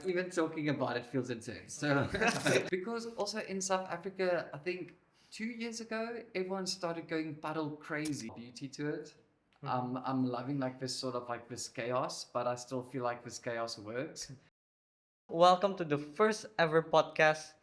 like even talking about it feels insane. So because also in South Africa, I think 2 years ago, everyone started going paddle crazy. Beauty to it. I'm loving like this sort of like this chaos, but I still feel like this chaos works. Welcome to the first ever podcast,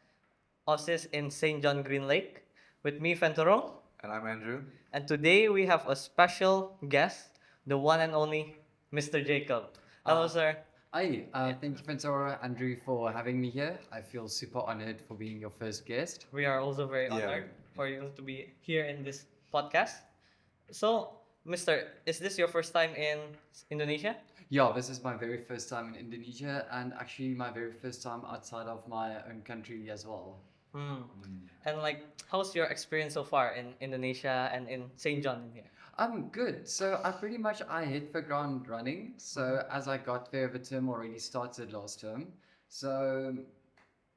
OSIS in St. John Green Lake, with me, Fentoro. And I'm Andrew. And today we have a special guest, the one and only Mr. Jacob. Hello, sir. Hi, thank you, Fentora, Andrew, for having me here. I feel super honored for being your first guest. We are also very honored for you to be here in this podcast. So, Mr., is this your first time in Indonesia? Yeah, this is my very first time in Indonesia and actually my very first time outside of my own country as well. And like, how's your experience so far in Indonesia and in St. John in here? I'm good. So I hit the ground running. So as I got there, the term already started last term. So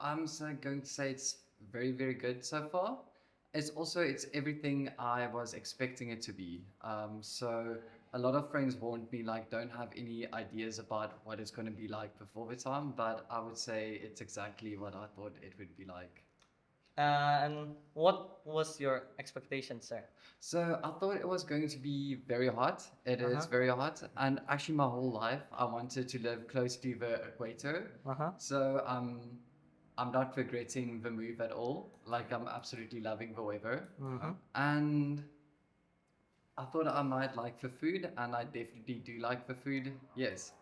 going to say it's very, very good so far. It's everything I was expecting it to be. So a lot of friends warned me like don't have any ideas about what it's going to be like before the time, but I would say it's exactly what I thought it would be like. And what was your expectation, sir? So I thought it was going to be very hot. It is very hot, and actually my whole life I wanted to live close to the equator. So I'm not regretting the move at all. Like I'm absolutely loving the weather, and I thought I might like the food, and I definitely do like the food. Yes.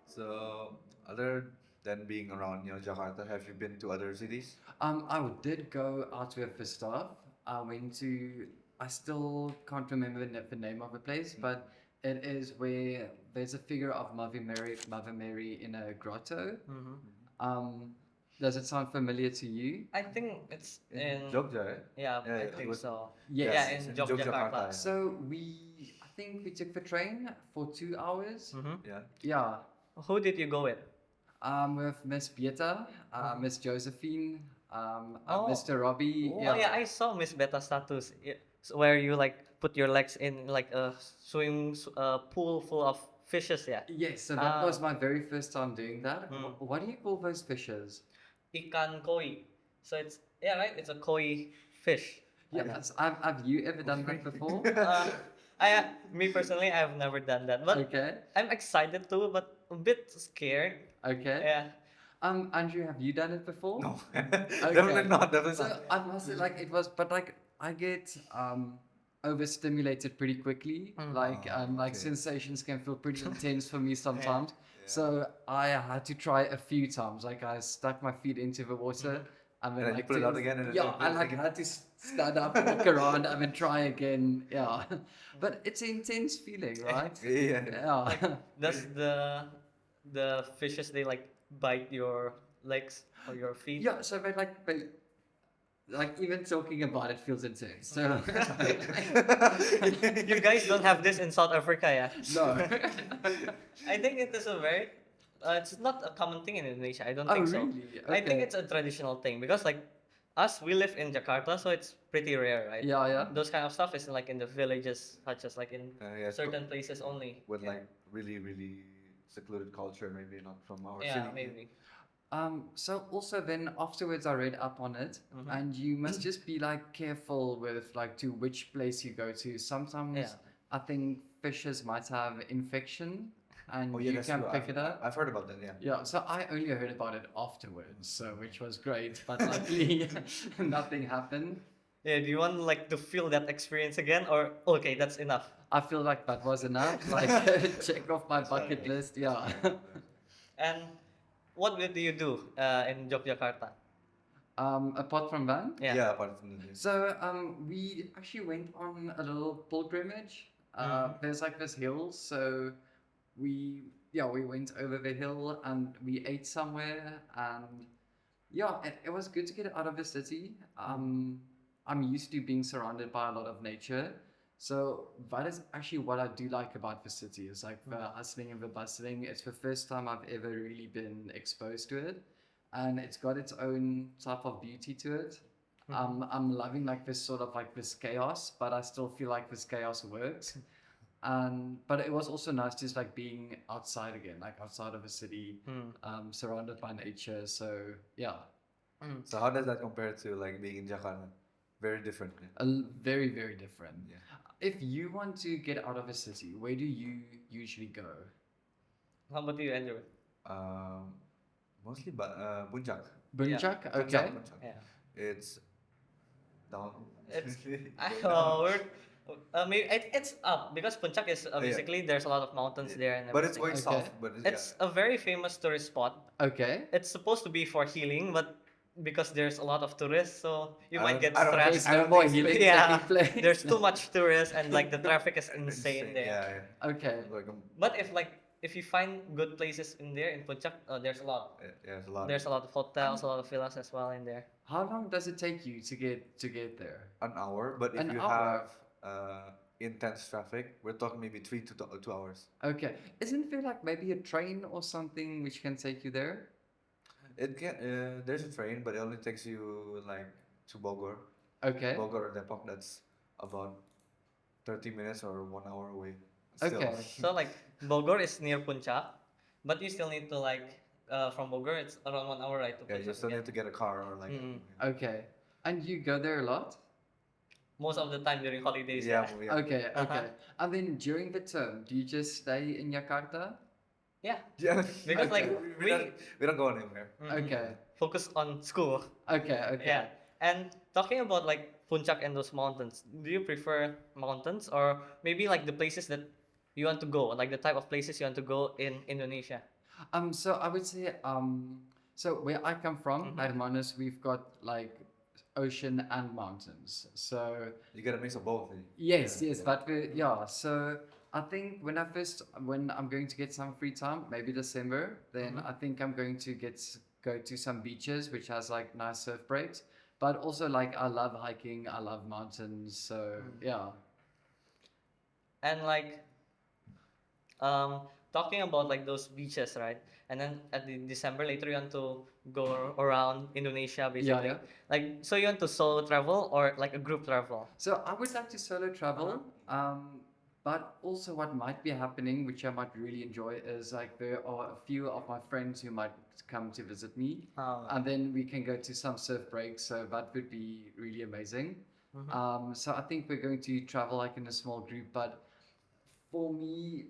So, other than being around, Jakarta, have you been to other cities? I did go out with the staff. I went to. I still can't remember the name of the place, but it is where there's a figure of Mother Mary in a grotto. Does it sound familiar to you? I think it's in Jogja, right? Yeah, Yeah, I it think was- so. Yes. Yeah, It's in in Yogyakarta. Yogyakarta. So I think we took the train for 2 hours. Yeah. Yeah. Who did you go with? With Miss Pieta, Miss Josephine, Oh. Mr. Robbie. Oh yeah, I saw Miss Beta status where you like put your legs in like a pool full of fishes. Yeah, Yes, so that was my very first time doing that. What do you call those fishes? ikan koi. So it's right. It's a koi fish. Yes, have you ever done that before? Me personally, I've never done that, but Okay, I'm excited too, but a bit scared. okay. Yeah. Andrew, have you done it before? No, definitely not. Definitely So not. I must say, like, it was, but like, I get overstimulated pretty quickly. Like okay. sensations can feel pretty intense for me sometimes. So I had to try a few times. Like I stuck my feet into the water. And then And then you like pull it out again and yeah, I then like again. had to stand up, walk around, and then try again. Yeah, but it's an intense feeling, right? Yeah. Yeah. Does the fishes they like bite your legs or your feet? Yeah, so like even talking about it feels insane. So You guys don't have this in South Africa, yeah? no. I think it is a very. It's not a common thing in Indonesia. I don't Oh, think so. really? I think Okay. it's a traditional thing because like us, we live in Jakarta, so it's pretty rare, right? Yeah, yeah. Those kind of stuff is like in the villages, such as like in Yeah, certain places only. With like really, really secluded culture, maybe not from our Yeah, city. maybe. So also then afterwards I read up on it, and you must just be like careful with like to which place you go to. Sometimes Yeah. I think fishes might have infection, and Oh yeah, you that's can true. pick it up. I've heard about that. Yeah. Yeah, so I only heard about it afterwards, so which was great, but luckily nothing happened. Yeah. Do you want like to feel that experience again, or okay, that's enough? I feel like that was enough. Like check off my bucket list. Yeah. And what did you do in Yogyakarta? Apart from that, Yeah. Yeah. Apart from the so we actually went on a little pilgrimage. There's like this hill, so we went over the hill and we ate somewhere, and yeah, it was good to get out of the city. I'm used to being surrounded by a lot of nature, so that is actually what I do like about the city. It's like the hustling and the bustling. It's the first time I've ever really been exposed to it, and it's got its own type of beauty to it. I'm loving like this sort of like this chaos, but I still feel like this chaos works. and but it was also nice just like being outside again, like outside of a city, Mm. surrounded by nature. So yeah, Mm. So how does that compare to like being in Jakarta? Very different. very very different. Yeah. If you want to get out of a city, where do you usually go? How about you, Andrew? Um, Mostly Puncak. Yeah. Bunchak, Puncak, okay. Puncak. Yeah. It's down. It's Going down. we're maybe it's up because Puncak is Yeah. basically there's a lot of mountains there and But it's everything. going Okay. south. But It's a very famous tourist spot. Okay. It's supposed to be for healing, but because there's a lot of tourists, so you might get I don't think stressed. I There's no don't more think so. healing Yeah, taking place. there's too much tourists and like the traffic is insane there. Yeah, yeah. Okay. Like, But if you find good places in there in Puncak, there's a lot. yeah, it's a lot. There's a lot of hotels, a lot of villas as well in there. How long does it take you to get there? An hour, but if An you hour? have intense traffic, we're talking maybe 2 hours. Okay. Isn't there like maybe a train or something which can take you there? It can there's a train, but it only takes you like to Bogor. Okay. Bogor or Depok, that's about 30 minutes or 1 hour away. Still. Okay. So like Bogor is near Puncak, but you still need to from Bogor it's around 1 hour right to Yeah, you Puncak still again. need to get a car or like. Mm. Okay. And you go there a lot? Most of the time during holidays. Yeah, Yeah. yeah. Okay, Uh-huh. okay. And then during the term, do you just stay in Jakarta? Yeah. Yeah. Because like we don't go anywhere. Okay. focus on school. Okay, okay. Yeah. And talking about like Puncak and those mountains, do you prefer mountains or maybe like the places that you want to go, like the type of places you want to go in Indonesia? So I would say, so where I come from, Hermanus, we've got like ocean and mountains. So You get a mix of both. yes, yes, but yeah. So I think when I'm going to get some free time, maybe December, then I think I'm going to go to some beaches which has like nice surf breaks. But also like I love hiking, I love mountains. So yeah. And talking about like those beaches, right? And then at the December later you want to go around Indonesia basically. yeah. Like so you want to solo travel or like a group travel? So I would like to solo travel, but also what might be happening, which I might really enjoy, is like there are a few of my friends who might come to visit me, and then we can go to some surf breaks. So that would be really amazing. So I think we're going to travel like in a small group, but for me,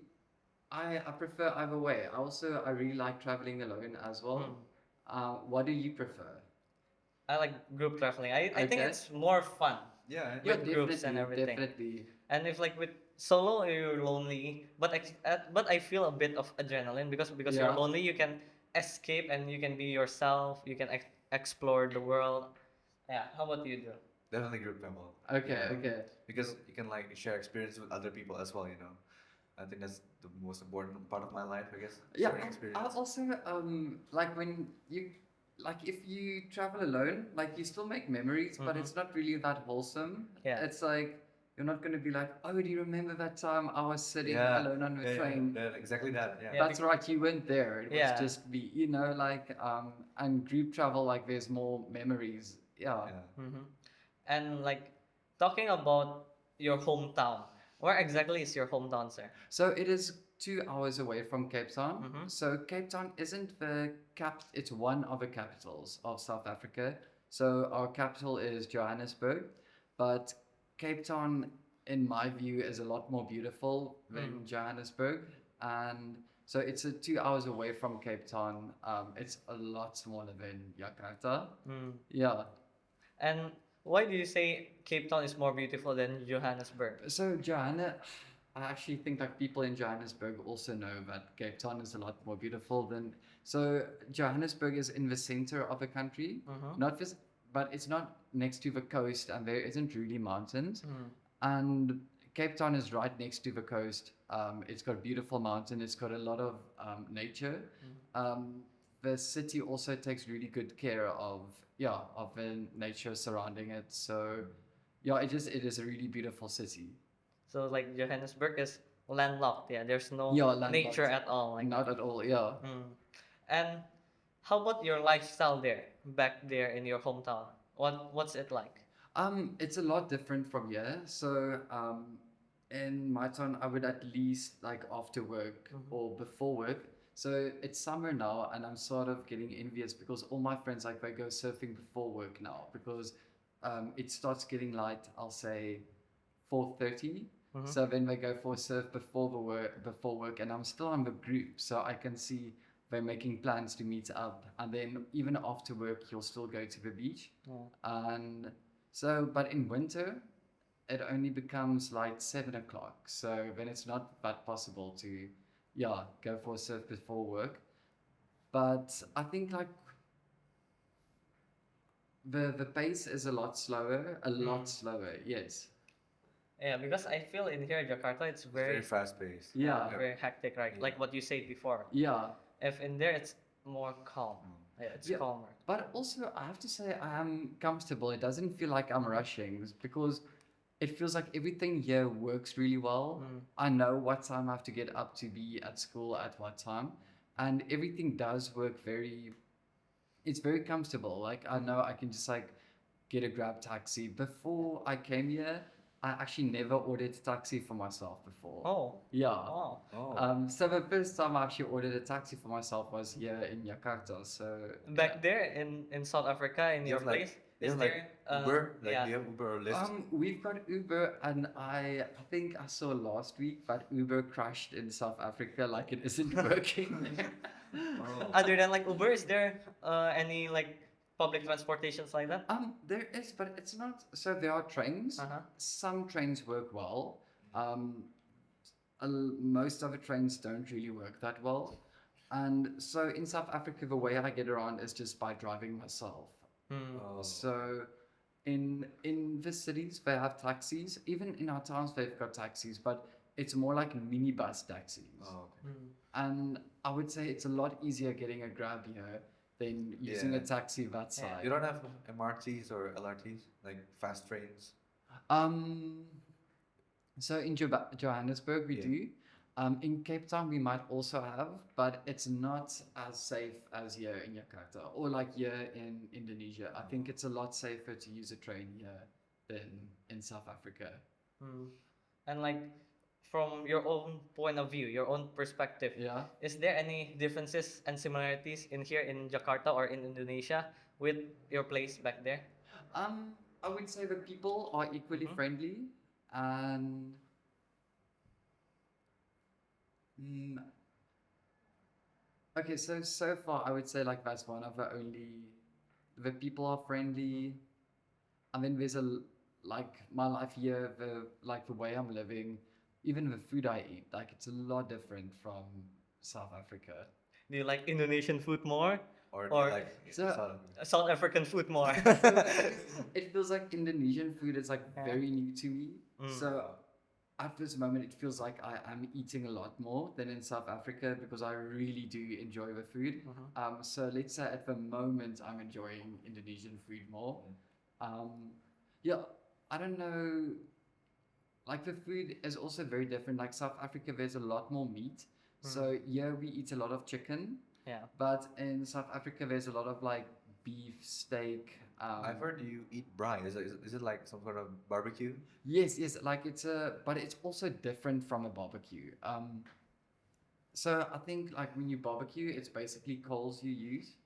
I prefer either way. I really like traveling alone as well. What do you prefer? I like group traveling. I think Okay. it's more fun. Yeah. Yeah. With groups and everything. Definitely. And if like with solo you're lonely, but I feel a bit of adrenaline because you're Yeah. lonely, you can escape and you can be yourself. You can explore the world. Yeah. How about you, Joe? Definitely group travel. Okay, Yeah. okay. Because you can like share experience with other people as well. I think that's the most important part of my life. I guess. Yeah, Sharing I experience. also like when you like if you travel alone, like you still make memories, but it's not really that wholesome. Yeah. It's like you're not gonna be like, oh, do you remember that time I was sitting Yeah. alone on a train? Exactly that. Yeah. Yeah. That's right, you weren't there. It was Yeah. just and group travel like there's more memories. Yeah. Yeah. And like talking about your hometown, where exactly is your hometown, sir? So it is 2 hours away from Cape Town. So Cape Town isn't it's one of the capitals of South Africa. So our capital is Johannesburg, but Cape Town, in my view, is a lot more beautiful than Johannesburg. And so it's 2 hours away from Cape Town. It's a lot smaller than Jakarta. Yeah. And why do you say Cape Town is more beautiful than Johannesburg? So I actually think like people in Johannesburg also know that Cape Town is a lot more beautiful than. So Johannesburg is in the center of the country, but it's not next to the coast, and there isn't really mountains. And Cape Town is right next to the coast. It's got a beautiful mountain. It's got a lot of nature. The city also takes really good care of the nature surrounding it. So yeah, it is a really beautiful city. So like Johannesburg is landlocked. Yeah, there's no Yeah, landlocked. nature at all. Like Not at all, yeah. And how about your lifestyle there, back there in your hometown? What's it like? It's a lot different from here. So in my town, I would at least like after work or before work. So it's summer now, and I'm sort of getting envious because all my friends like they go surfing before work now because it starts getting light. I'll say 4:30. So then they go for a surf before work, and I'm still on the group, so I can see they're making plans to meet up, and then even after work, you'll still go to the beach. Yeah. And so, but in winter, it only becomes like 7 o'clock. So then it's not that possible to, yeah, go for a surf before work. But I think like the pace is a lot slower, a lot slower. Yes. Yeah, because I feel in here in Jakarta it's It's very very fast paced. Yeah. very hectic, right? Yeah. Like what you said before. Yeah. If in there it's more calm. Yeah, it's Yeah. calmer. But also, I have to say, I am comfortable. It doesn't feel like I'm rushing because it feels like everything here works really well. I know what time I have to get up to be at school at what time, and everything does work it's very comfortable. Like, I know I can just like get a grab taxi. Before I came here, I actually never ordered a taxi for myself before. Oh. Yeah. Oh. Oh. So the first time I actually ordered a taxi for myself was here in Jakarta. So Back there in South Africa in You your have like place, you is have like there Uber, like yeah. do you have Uber or Lyft? we've got Uber, and I think I saw last week that Uber crashed in South Africa, like it isn't working. Oh. Other than like Uber, is there any like public transportations like that? There is, but it's not. So there are trains. Uh-huh. Some trains work well. Um, most of the trains don't really work that well. And so in South Africa, the way I get around is just by driving myself. Oh. So in the cities they have taxis. Even in our towns they've got taxis, but it's more like minibus taxis. Oh, okay. And I would say it's a lot easier getting a grab here than using a Yeah. taxi that side. You don't have MRTs or LRTs, like fast trains? Um, so in Johannesburg we Yeah. do. In Cape Town we might also have, but it's not as safe as here in Jakarta or like here in Indonesia. I think it's a lot safer to use a train here than in South Africa. And like from your own point of view, your own perspective, Yeah. is there any differences and similarities in here in Jakarta or in Indonesia with your place back there? I would say the people are equally friendly, and mm, okay, so far I would say like that's one of the only. The people are friendly, and then there's like my life here, the way I'm living, even the food I eat, like it's a lot different from South Africa. Do you like Indonesian food more Or, or like So- South- South African food more? It feels like Indonesian food is like very new to me. So at this moment, it feels like I am eating a lot more than in South Africa because I really do enjoy the food. So let's say at the moment, I'm enjoying Indonesian food more. Yeah, I don't know. Like the food is also very different. Like South Africa, there's a lot more meat. So here we eat a lot of chicken, Yeah. but in South Africa, there's a lot of like beef, steak. I've heard you eat braai. Is it like some sort of barbecue? Yes, yes, like but it's also different from a barbecue. So I think like when you barbecue, it's basically coals you use,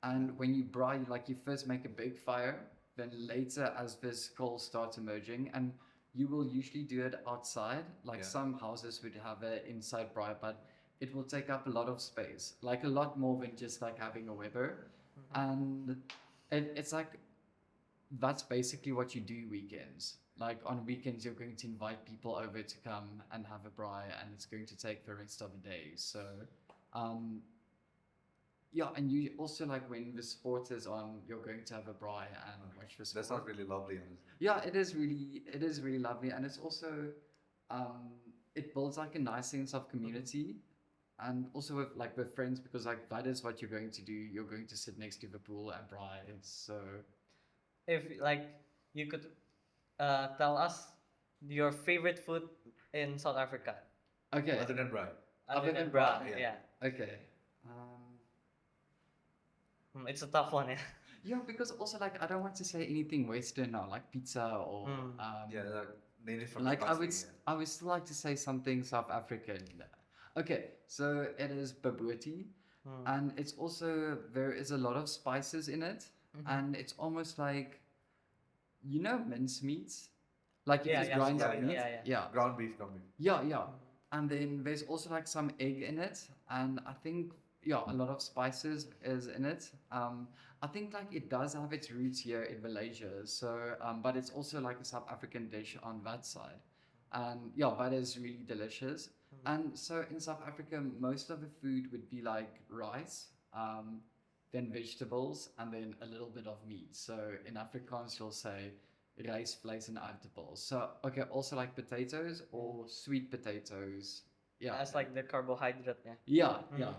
and when you braai, like you first make a big fire, then later as this coal starts emerging, and you will usually do it outside. Like Yeah. some houses would have an inside braai, but it will take up a lot of space, like a lot more than just like having a Weber, and it's like that's basically what you do weekends. Like on weekends, you're going to invite people over to come and have a braai, and it's going to take the rest of the day. So, um, yeah, and you also like when the sport is on, you're going to have a braai and watch the sport. That sounds really lovely, honestly. Yeah, it is really lovely, and it's also, it builds like a nice sense of community, and also with friends, because like that is what you're going to do. You're going to sit next to the pool and braai. So. If like you could tell us your favorite food in South Africa, Okay. Other than braai. other Other than than bra, bra, yeah. yeah. Okay. It's a tough one, yeah. Yeah, because also like I don't want to say anything Western now, like pizza or Yeah, like native from Like the I would, country. I would still like to say something South African. Okay, so it is babuti, Mm. and it's also there is a lot of spices in it, and it's almost like mincemeat, like if Yeah, it's yeah, grind yeah, up meat, yeah, yeah. yeah, Ground beef, ground beef. yeah, yeah, and then there's also like some egg in it, and I think a lot of spices is in it. I think like it does have its roots here in Malaysia, so but it's also like a South African dish on that side, and that is really delicious. And so in South Africa, most of the food would be like rice, then vegetables, and then a little bit of meat. So in Afrikaans, you'll say rice, vlees, and aardappels. So okay, also like potatoes or sweet potatoes. Yeah. That's like the carbohydrate. Yeah. Yeah, yeah.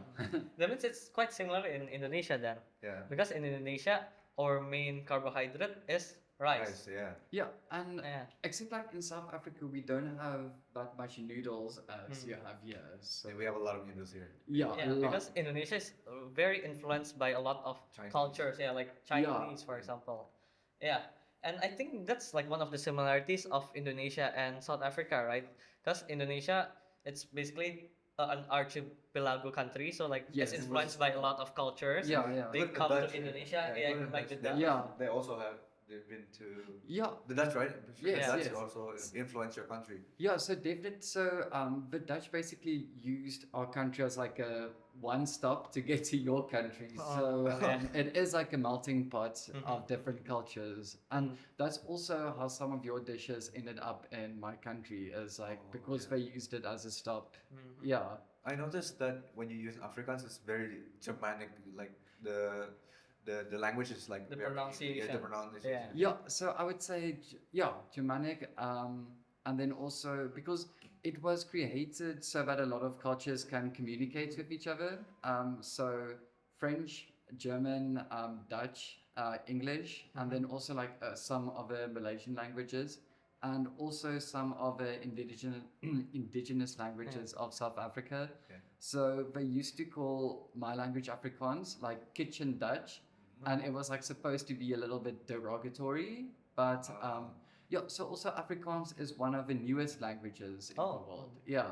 That means it's quite similar in Indonesia then. Yeah. Because in Indonesia, our main carbohydrate is rice. Rice, yeah. Yeah, and Yeah. except like in South Africa, we don't have that much noodles as you have here. So We have a lot of noodles here. yeah, Yeah, a lot. because Indonesia is very influenced by a lot of Chinese. cultures. Yeah, like Chinese, for example. Yeah, and I think that's like one of the similarities of Indonesia and South Africa, right? Because Indonesia, it's basically an archipelago country, so like Yes. it's influenced by a lot of cultures. Yeah, yeah. They Even the come to Dutch, Indonesia, including like the Dutch, Dutch. Yeah. They also have. They've been to Yeah, the Dutch, right? Yes, the Dutch yes. also influence your country. yeah. So definitely, so the Dutch basically used our country as like a one stop to get to your country. So yeah. it is like a melting pot of different cultures, and that's also how some of your dishes ended up in my country. Is like because they used it as a stop. Yeah. I noticed that when you use Afrikaans, it's very Germanic. Like the language is like The very, pronunciation. Yeah, the pronunciation. Yeah. Yeah, so I would say, Germanic, and then also because it was created so that a lot of cultures can communicate with each other. So French, German, Dutch, English, and then also like some other Malaysian languages, and also some other indigenous languages of South Africa. Okay. So they used to call my language Afrikaans like kitchen Dutch, and it was like supposed to be a little bit derogatory, but so also Afrikaans is one of the newest languages in the Oh. world. Yeah.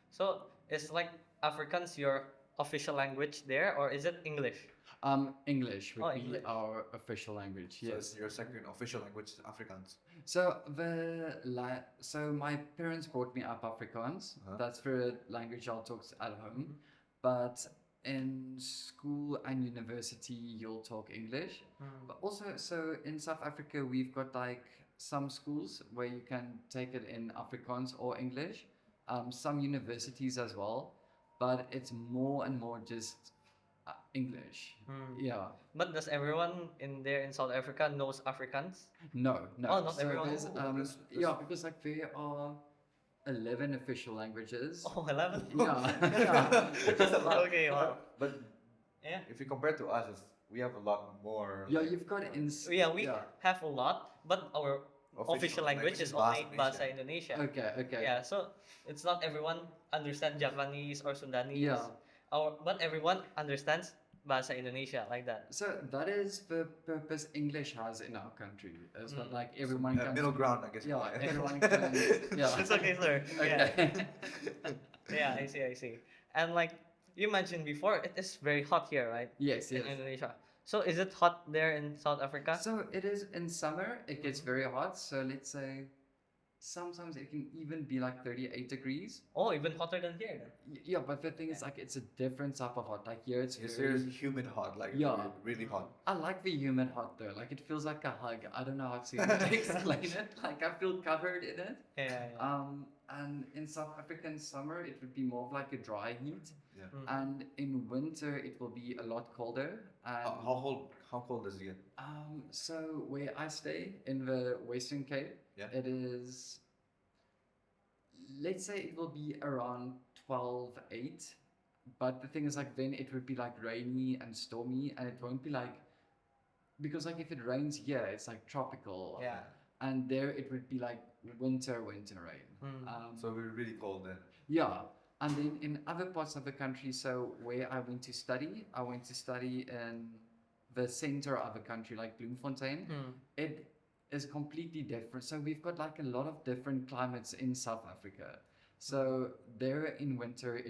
So is like Afrikaans your official language there, or is it English? English would Oh, be English. our official language. So Yes. it's your second official language is Afrikaans. So so my parents brought me up Afrikaans. That's the language I'll talk at home, but in school and university you'll talk English. But also, so in South Africa we've got like some schools where you can take it in Afrikaans or English. Some universities as well, but it's more and more just English. Yeah. But does everyone in there in South Africa knows Afrikaans? No, no. Oh, not So everyone. there's, There's- yeah, because like there are 11 official languages. Oh, 11? Yeah, yeah. That's a lot. Okay, wow. But Yeah. if you compare to us, we have a lot more. Yeah, like, you've got it in. Yeah, we have a lot, but our official language is only Bahasa Bahasa Indonesia. Okay, okay. Yeah, so it's not everyone understands Javanese or Sundanese. Yeah. But everyone understands Bahasa Indonesia like that. So that is the purpose English has in our country. Is that like everyone can middle ground, I guess. Yeah, Yeah. everyone can. Yeah. It's okay, sir. Yeah. Okay. Yeah, I see. And like you mentioned before, it is very hot here, right? Yes, In yes. Indonesia. So is it hot there in South Africa? So it is in summer. It gets very hot. So let's say sometimes it can even be like 38 degrees. Oh, even hotter than here then. Yeah, but the thing is like it's a different type of hot. Like here it's It's very. very humid hot, like Yeah. really hot. I like the humid hot though. Like it feels like a hug. I don't know how to explain it. Like I feel covered in it. Yeah. And in South African summer it would be more of like a dry heat. Yeah. And in winter it will be a lot colder. And How cold does it get? so where I stay in the Western Cape, Yeah. it is. Let's say it will be around 12.8, but the thing is like then it would be like rainy and stormy, and it won't be like because like if it rains here it's like tropical, Yeah. and there it would be like winter rain. So we're really cold then. Yeah, and then in other parts of the country, so where I went to study in the center of the country, like Bloemfontein. is completely different. So we've got like a lot of different climates in South Africa. So there in winter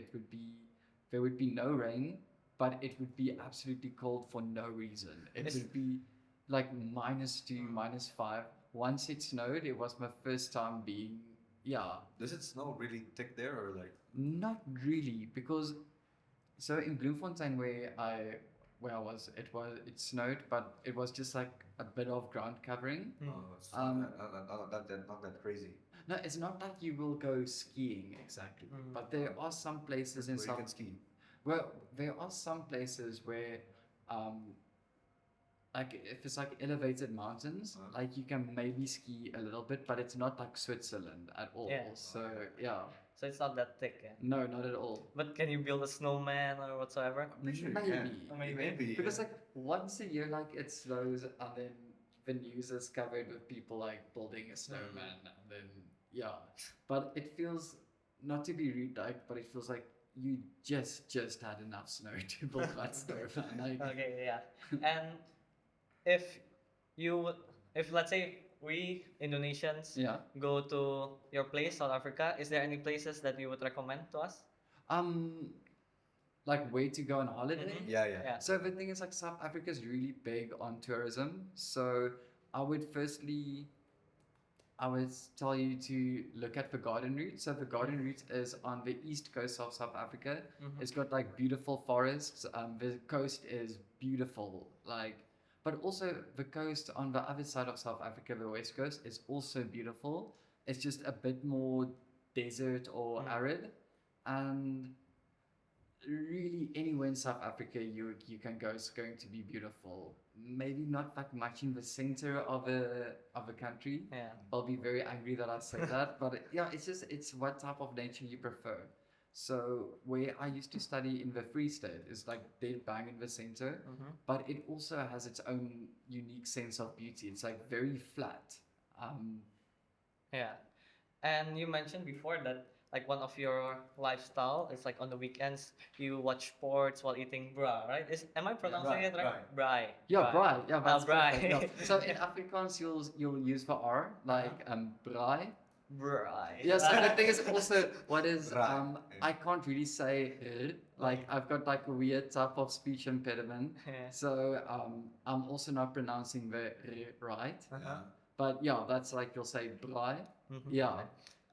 there would be no rain, but it would be absolutely cold for no reason. It Is- would be like -2, -5. Once it snowed, it was my first time being, yeah, Does it snow really thick there or like? not really, because so in Bloemfontein where I was, it snowed, but it was just like a bit of ground covering. Oh, it's Um, not that crazy. No, it's not like you will go skiing exactly, but there are some places in Where you South. can ski. Well, there are some places where, um, like if it's like elevated mountains, like you can maybe ski a little bit, but it's not like Switzerland at all. Yeah. So yeah, So it's not that thick. Yeah. no, not at all. But can you build a snowman or whatsoever? I'm pretty sure you Maybe. can. Maybe. Because like once a year, like it snows, and then the news is covered with people like building a snowman, and then yeah. But it feels, not to be rude, like, but it feels like you just had enough snow to build that snowman. Like, Okay, yeah. And if if let's say we Indonesians yeah. go to your place, South Africa, is there any places that you would recommend to us? Like way to go on holiday. Mhm. Yeah, yeah. Yeah. So the thing is, like, South Africa is really big on tourism. So I would tell you to look at the garden route. So the garden route is on the east coast of South Africa. Mhm. It's got like beautiful forests. The coast is beautiful. Like, but also the coast on the other side of South Africa, the west coast, is also beautiful. It's just a bit more desert or arid, and really anywhere in South Africa you can go is going to be beautiful. Maybe not that much in the center of a country. Yeah. I'll be very angry that I say that, but yeah, it's what type of nature you prefer. So where I used to study in the Free State is like dead bang in the center, but it also has its own unique sense of beauty. It's like very flat. Yeah. And you mentioned before that like one of your lifestyle is like on the weekends you watch sports while eating bra, right? Am I pronouncing it right? Braai. Yeah, braai. Yeah, that's braai. perfect. Yeah. So in Afrikaans, you'll use the R, like braai. Braai. Yes, and the thing is also what is Braai. I can't really say like I've got like a weird type of speech impediment, Yeah. so I'm also not pronouncing the right. Yeah. But yeah, that's like you'll say braai. Mhm. Yeah,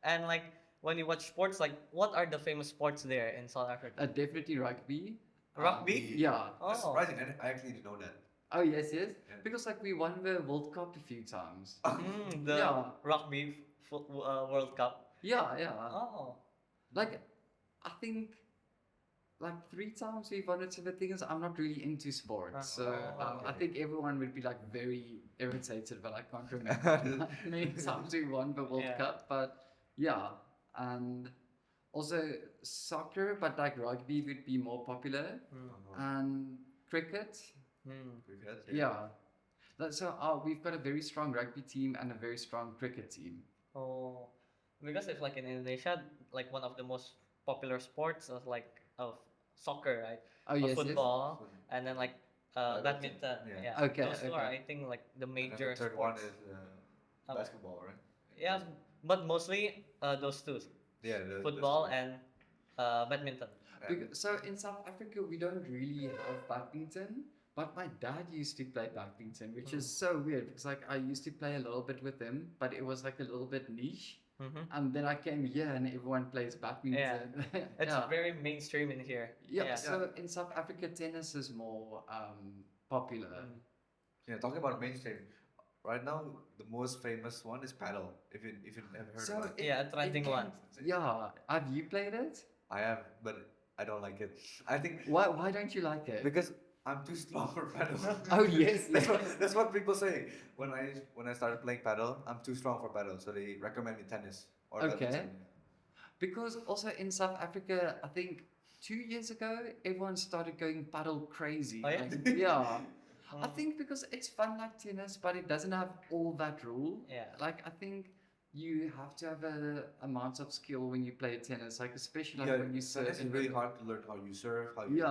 And like when you watch sports, like what are the famous sports there in South Africa? definitely rugby. Rugby? Yeah. That's Oh. surprising. I actually didn't know that. Oh yes, yes. Yeah. Because like we won the World Cup a few times. The Yeah. rugby World Cup. Yeah, yeah. Oh. Like I think like 3 times we've won it. So the thing is, I'm not really into sports, so I okay. think everyone would be like very irritated, but I can't remember how many times we won the World Yeah. Cup. But yeah, and also soccer, but like rugby would be more popular, and cricket. Cricket, Yeah. So we've got a very strong rugby team and a very strong cricket team. Oh. Because if like in Indonesia, like one of the most popular sports is like of soccer, right? Oh yes, yes. Football, and then like badminton. Yeah. Yeah. Okay, Those two are, okay. I think, like the And then major the third one sports. is Oh. basketball, right? Yeah, but mostly those two, Yeah. football and badminton. So in South Africa, we don't really have badminton, but my dad used to play badminton, which is so weird because like I used to play a little bit with him, but it was like a little bit niche. And then I came here and everyone plays badminton. It's Yeah. very mainstream in here. Yeah, so in South Africa, tennis is more popular. Yeah, talking about mainstream. Right now, the most famous one is paddle. If you never heard So about it, Yeah, a trending one. Yeah, have you played it? I have, but I don't like it. I think Why don't you like it? because I'm too strong for paddle. Oh yes, That's what people say. When I started playing paddle, I'm too strong for paddle, so they recommend me tennis or Okay. badminton. Because also in South Africa, I think 2 years ago, everyone started going paddle crazy. Oh, yeah? Like, yeah. I think because it's fun like tennis, but it doesn't have all that rule. Yeah. Like I think you have to have a amount of skill when you play tennis, like especially like Yeah, when you serve. tennis is really hard to learn how you serve, how you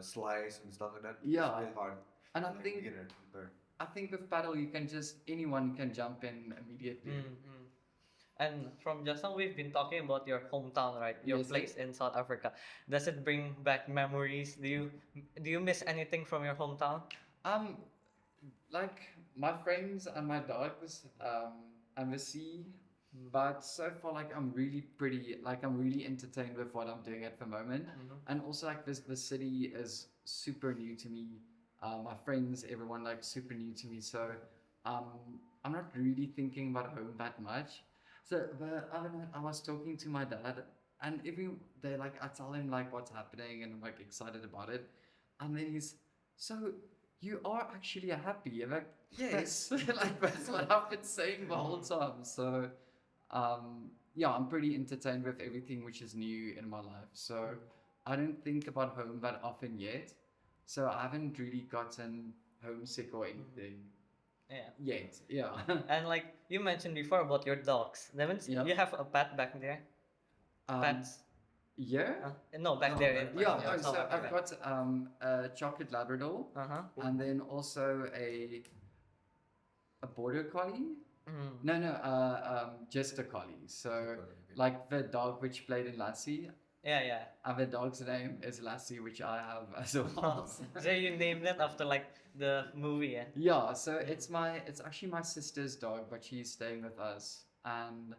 slice and stuff like that. Yeah. It's really hard. And I Like think beginner to learn. I think with paddle you can just anyone can jump in immediately. Mm-hmm. And from just now, we've been talking about your hometown, right? Your Yes, place in South Africa. Does it bring back memories? Do you miss anything from your hometown? Um, like my friends and my dogs, and the sea. But so far, like I'm really entertained with what I'm doing at the moment, Mm-hmm. and also like this, the city is super new to me. My friends, everyone like super new to me, so um, I'm not really thinking about home that much. So the other night I was talking to my dad, and every day like I tell him like what's happening, and I'm like excited about it, and then he's so you are actually happy, and like yes, like that's what I've been saying the whole time. So yeah, I'm pretty entertained with everything which is new in my life. So I don't think about home that often yet. So I haven't really gotten homesick or anything Yeah. yet. Yeah. And like you mentioned before about your dogs, that means Yeah. you have a pet back there. Pets? Yeah. No, back No, there back in there. Yeah. Yeah. South So I've Africa. got a chocolate Labrador, Uh-huh. and then also a border collie. Mm. No, just a collie. So Okay. like the dog which played in Lassie, Yeah, yeah. and the dog's name is Lassie, which I have as well. So you named it after like the movie, yeah? Yeah, so it's actually my sister's dog, but she's staying with us, and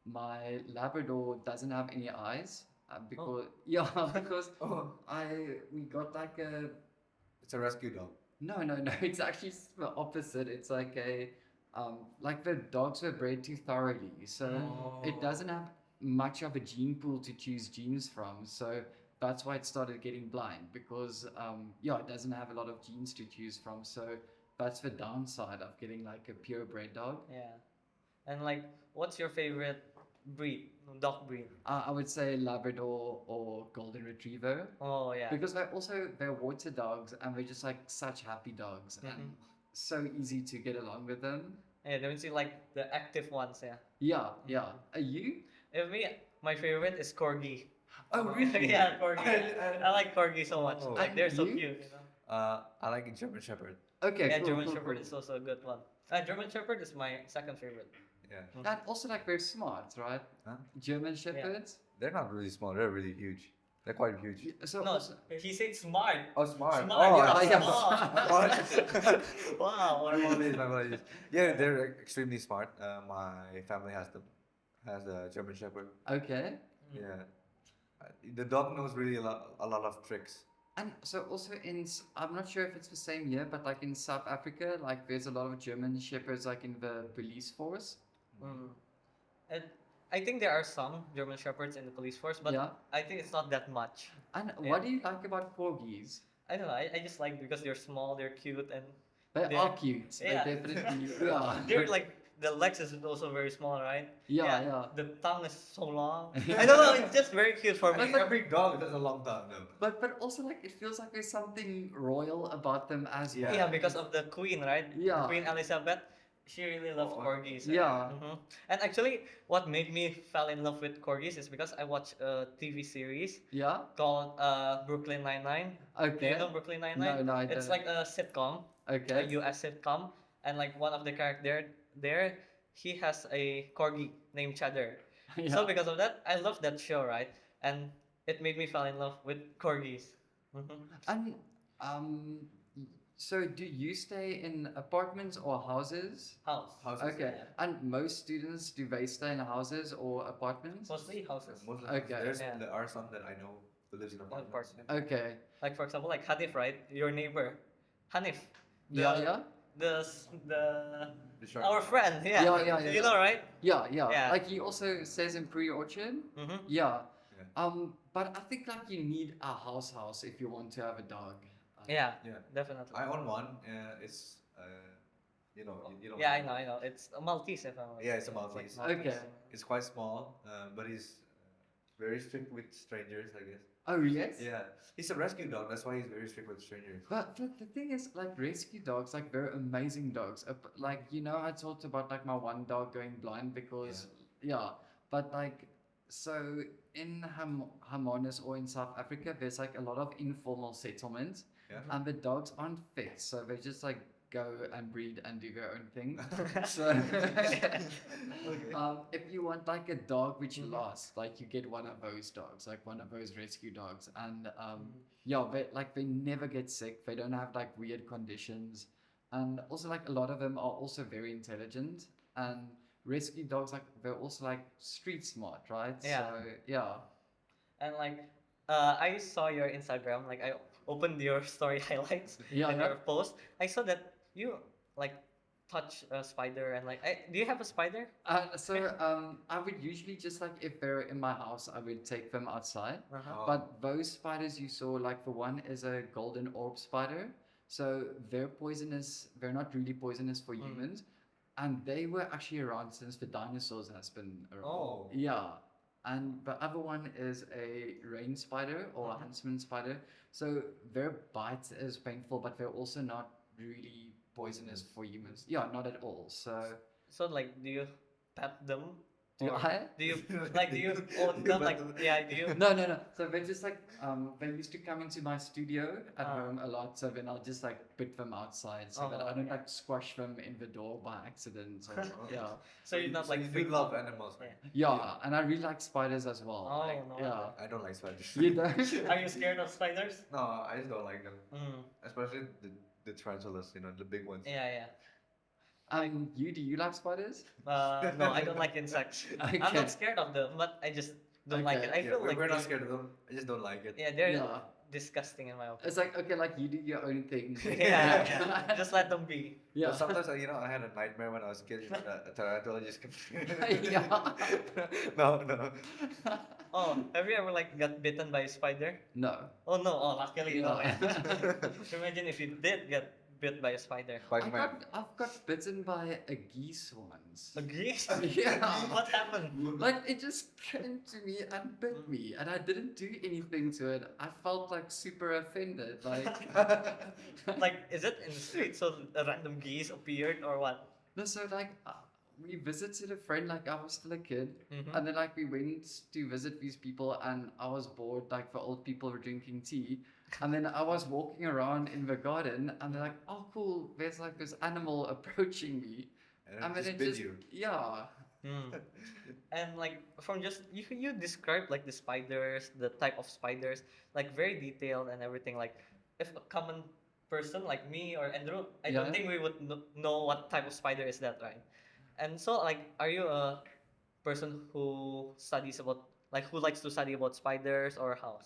my Labrador doesn't have any eyes because yeah, because Oh, we got like a it's a rescue dog. no, it's actually the opposite. It's like a like the dogs were bred too thoroughly, so it doesn't have much of a gene pool to choose genes from. So that's why it started getting blind because yeah, it doesn't have a lot of genes to choose from. So that's the downside of getting like a purebred dog. Yeah. And like, what's your favorite breed, dog breed? I would say Labrador or Golden Retriever Oh yeah. because they're water dogs and they're just like such happy dogs and so easy to get along with them. Yeah, they see like the active ones, yeah. Yeah, yeah. Are you? If me, my favorite is corgi. Oh, really? Yeah, corgi. I like corgi so much. Oh. Like they're so You? cute, you know. I like a German Shepherd. Okay, Yeah, cool, German cool, Shepherd cool. is also a good one. German Shepherd is my second favorite. Yeah. And also like very smart, right? Huh? German Shepherds. They're not really small. They're really huge. They're quite huge. So No, also, he said smart. Oh, smart. Smart, Oh, yeah, yeah. smart. Wow. My apologies, my apologies. Yeah, they're extremely smart. My family has them. Has a German Shepherd. okay. Yeah. The dog knows really a lot of tricks. And so also I'm not sure if it's the same here, but like in South Africa, like there's a lot of German Shepherds like in the police force. Mm. And I think there are some German Shepherds in the police force, but Yeah. I think it's not that much. And Yeah. what do you like about corgis? I don't know. I just like because they're small, they're cute, and They They're- are cute. yeah. They definitely yeah. they're like the legs is also very small, right? Yeah. The tongue is so long. I don't know. It's just very cute for me. Every dog has a long tongue, though. But also like it feels like there's something royal about them as Yeah. well. Yeah, because of the queen, right? Yeah. Queen Elizabeth. She really loved Oh, corgis. Yeah. And actually, what made me fall in love with corgis is because I watched a TV series Yeah. called Brooklyn Nine-Nine. Do Okay. you know Brooklyn Nine-Nine? No, I It's don't. like a sitcom, a Okay. US sitcom, and like one of the character there, he has a corgi named Cheddar. Yeah. So because of that, I love that show, right? And it made me fall in love with corgis. And so do you stay in apartments or houses? House. Houses. Okay. Yeah. And most students, do they stay in houses or apartments? Mostly houses. Most of Okay. Yeah. There are some that I know who lives in apartments. Apartment. Okay. Like for example, like Hanif, right? Your neighbor, Hanif. Yeah. The The shark. our friend, yeah. Yeah. You know, right? Yeah. Yeah. Like he also says in pre-orchard. Mm-hmm. Yeah. Yeah. But I think like you need a house if you want to have a dog. Yeah, Yeah. definitely. I own one. It's you know, you don't. Yeah, I know. It's a Maltese, if I'm not Yeah, it's a mistaken. Maltese. Okay. It's quite small, but he's very strict with strangers, I guess. Oh yes. Yeah, he's a rescue dog. That's why he's very strict with strangers. But the thing is, like rescue dogs, like they're amazing dogs. Like I talked about like my one dog going blind because but like so in Hermanus or in South Africa, there's like a lot of informal settlements, Yeah. and the dogs aren't fed, so they're just like go and breed and do their own thing. So if you want like a dog which lasts, like you get one of those dogs, like one of those rescue dogs, and yeah, they never get sick. They don't have like weird conditions, and also like a lot of them are also very intelligent. And rescue dogs, like they're also like street smart, right? Yeah. So yeah. And like, I saw your Instagram. Like, I opened your story highlights Yeah, and yeah. your post. I saw that you like touch a spider and like, do you have a spider? I would usually just like if they're in my house, I would take them outside. Uh-huh. But those spiders you saw, like the one is a golden orb spider, so they're poisonous. They're not really poisonous for humans, and they were actually around since the dinosaurs has been around. Oh. Yeah, and the other one is a rain spider or a huntsman spider. So their bite is painful, but they're also not really poisonous for humans. Yeah, not at all. So So like, do you pet them? Do you, What? do you like? Do you own them? Like, yeah. Do you? no. So they're just like they used to come into my studio at home a lot. So then I'll just like put them outside so that I don't like squash them in the door by accident. Or, yeah. So you're not like you do freaked love out? animals, right? Yeah, and I really like spiders as well. Oh, like, no yeah. I don't like spiders. You don't? Are you scared of spiders? No, I just don't like them. Mm. Especially the tarantulas, the big ones. Yeah. Do you like spiders? No, I don't like insects. I'm Okay. not scared of them, but I just don't like it. Okay. I feel like we're not they- scared of them. I just don't like it. Yeah, they're Yeah. disgusting in my opinion. It's like okay, like you do your own thing. Yeah, just let them be. Yeah. But sometimes, I had a nightmare when I was a kid. A tarantula just kept. Yeah. No. Oh, have you ever like got bitten by a spider? No. Oh no, oh luckily no. Yeah. Imagine if you did get bit by a spider. Spider-Man. I've got bitten by a geese once. A geese? Yeah. What happened? Like it just came to me and bit me, and I didn't do anything to it. I felt like super offended. Like Like, is it in the street so a random geese appeared or what? no, so like we visited a friend. Like I was still a kid, Mhm. and then like we went to visit these people, and I was bored. Like the old people were drinking tea, and then I was walking around in the garden, and they're like, "Oh, cool! There's like this animal approaching me." And it just bit you. Yeah. Hmm. And like from just you describe like the spiders, the type of spiders, like very detailed and everything. Like if a common person like me or Andrew, I Yeah. don't think we would know what type of spider is that, right? And so like, are you a person who studies about like who likes to study about spiders or how?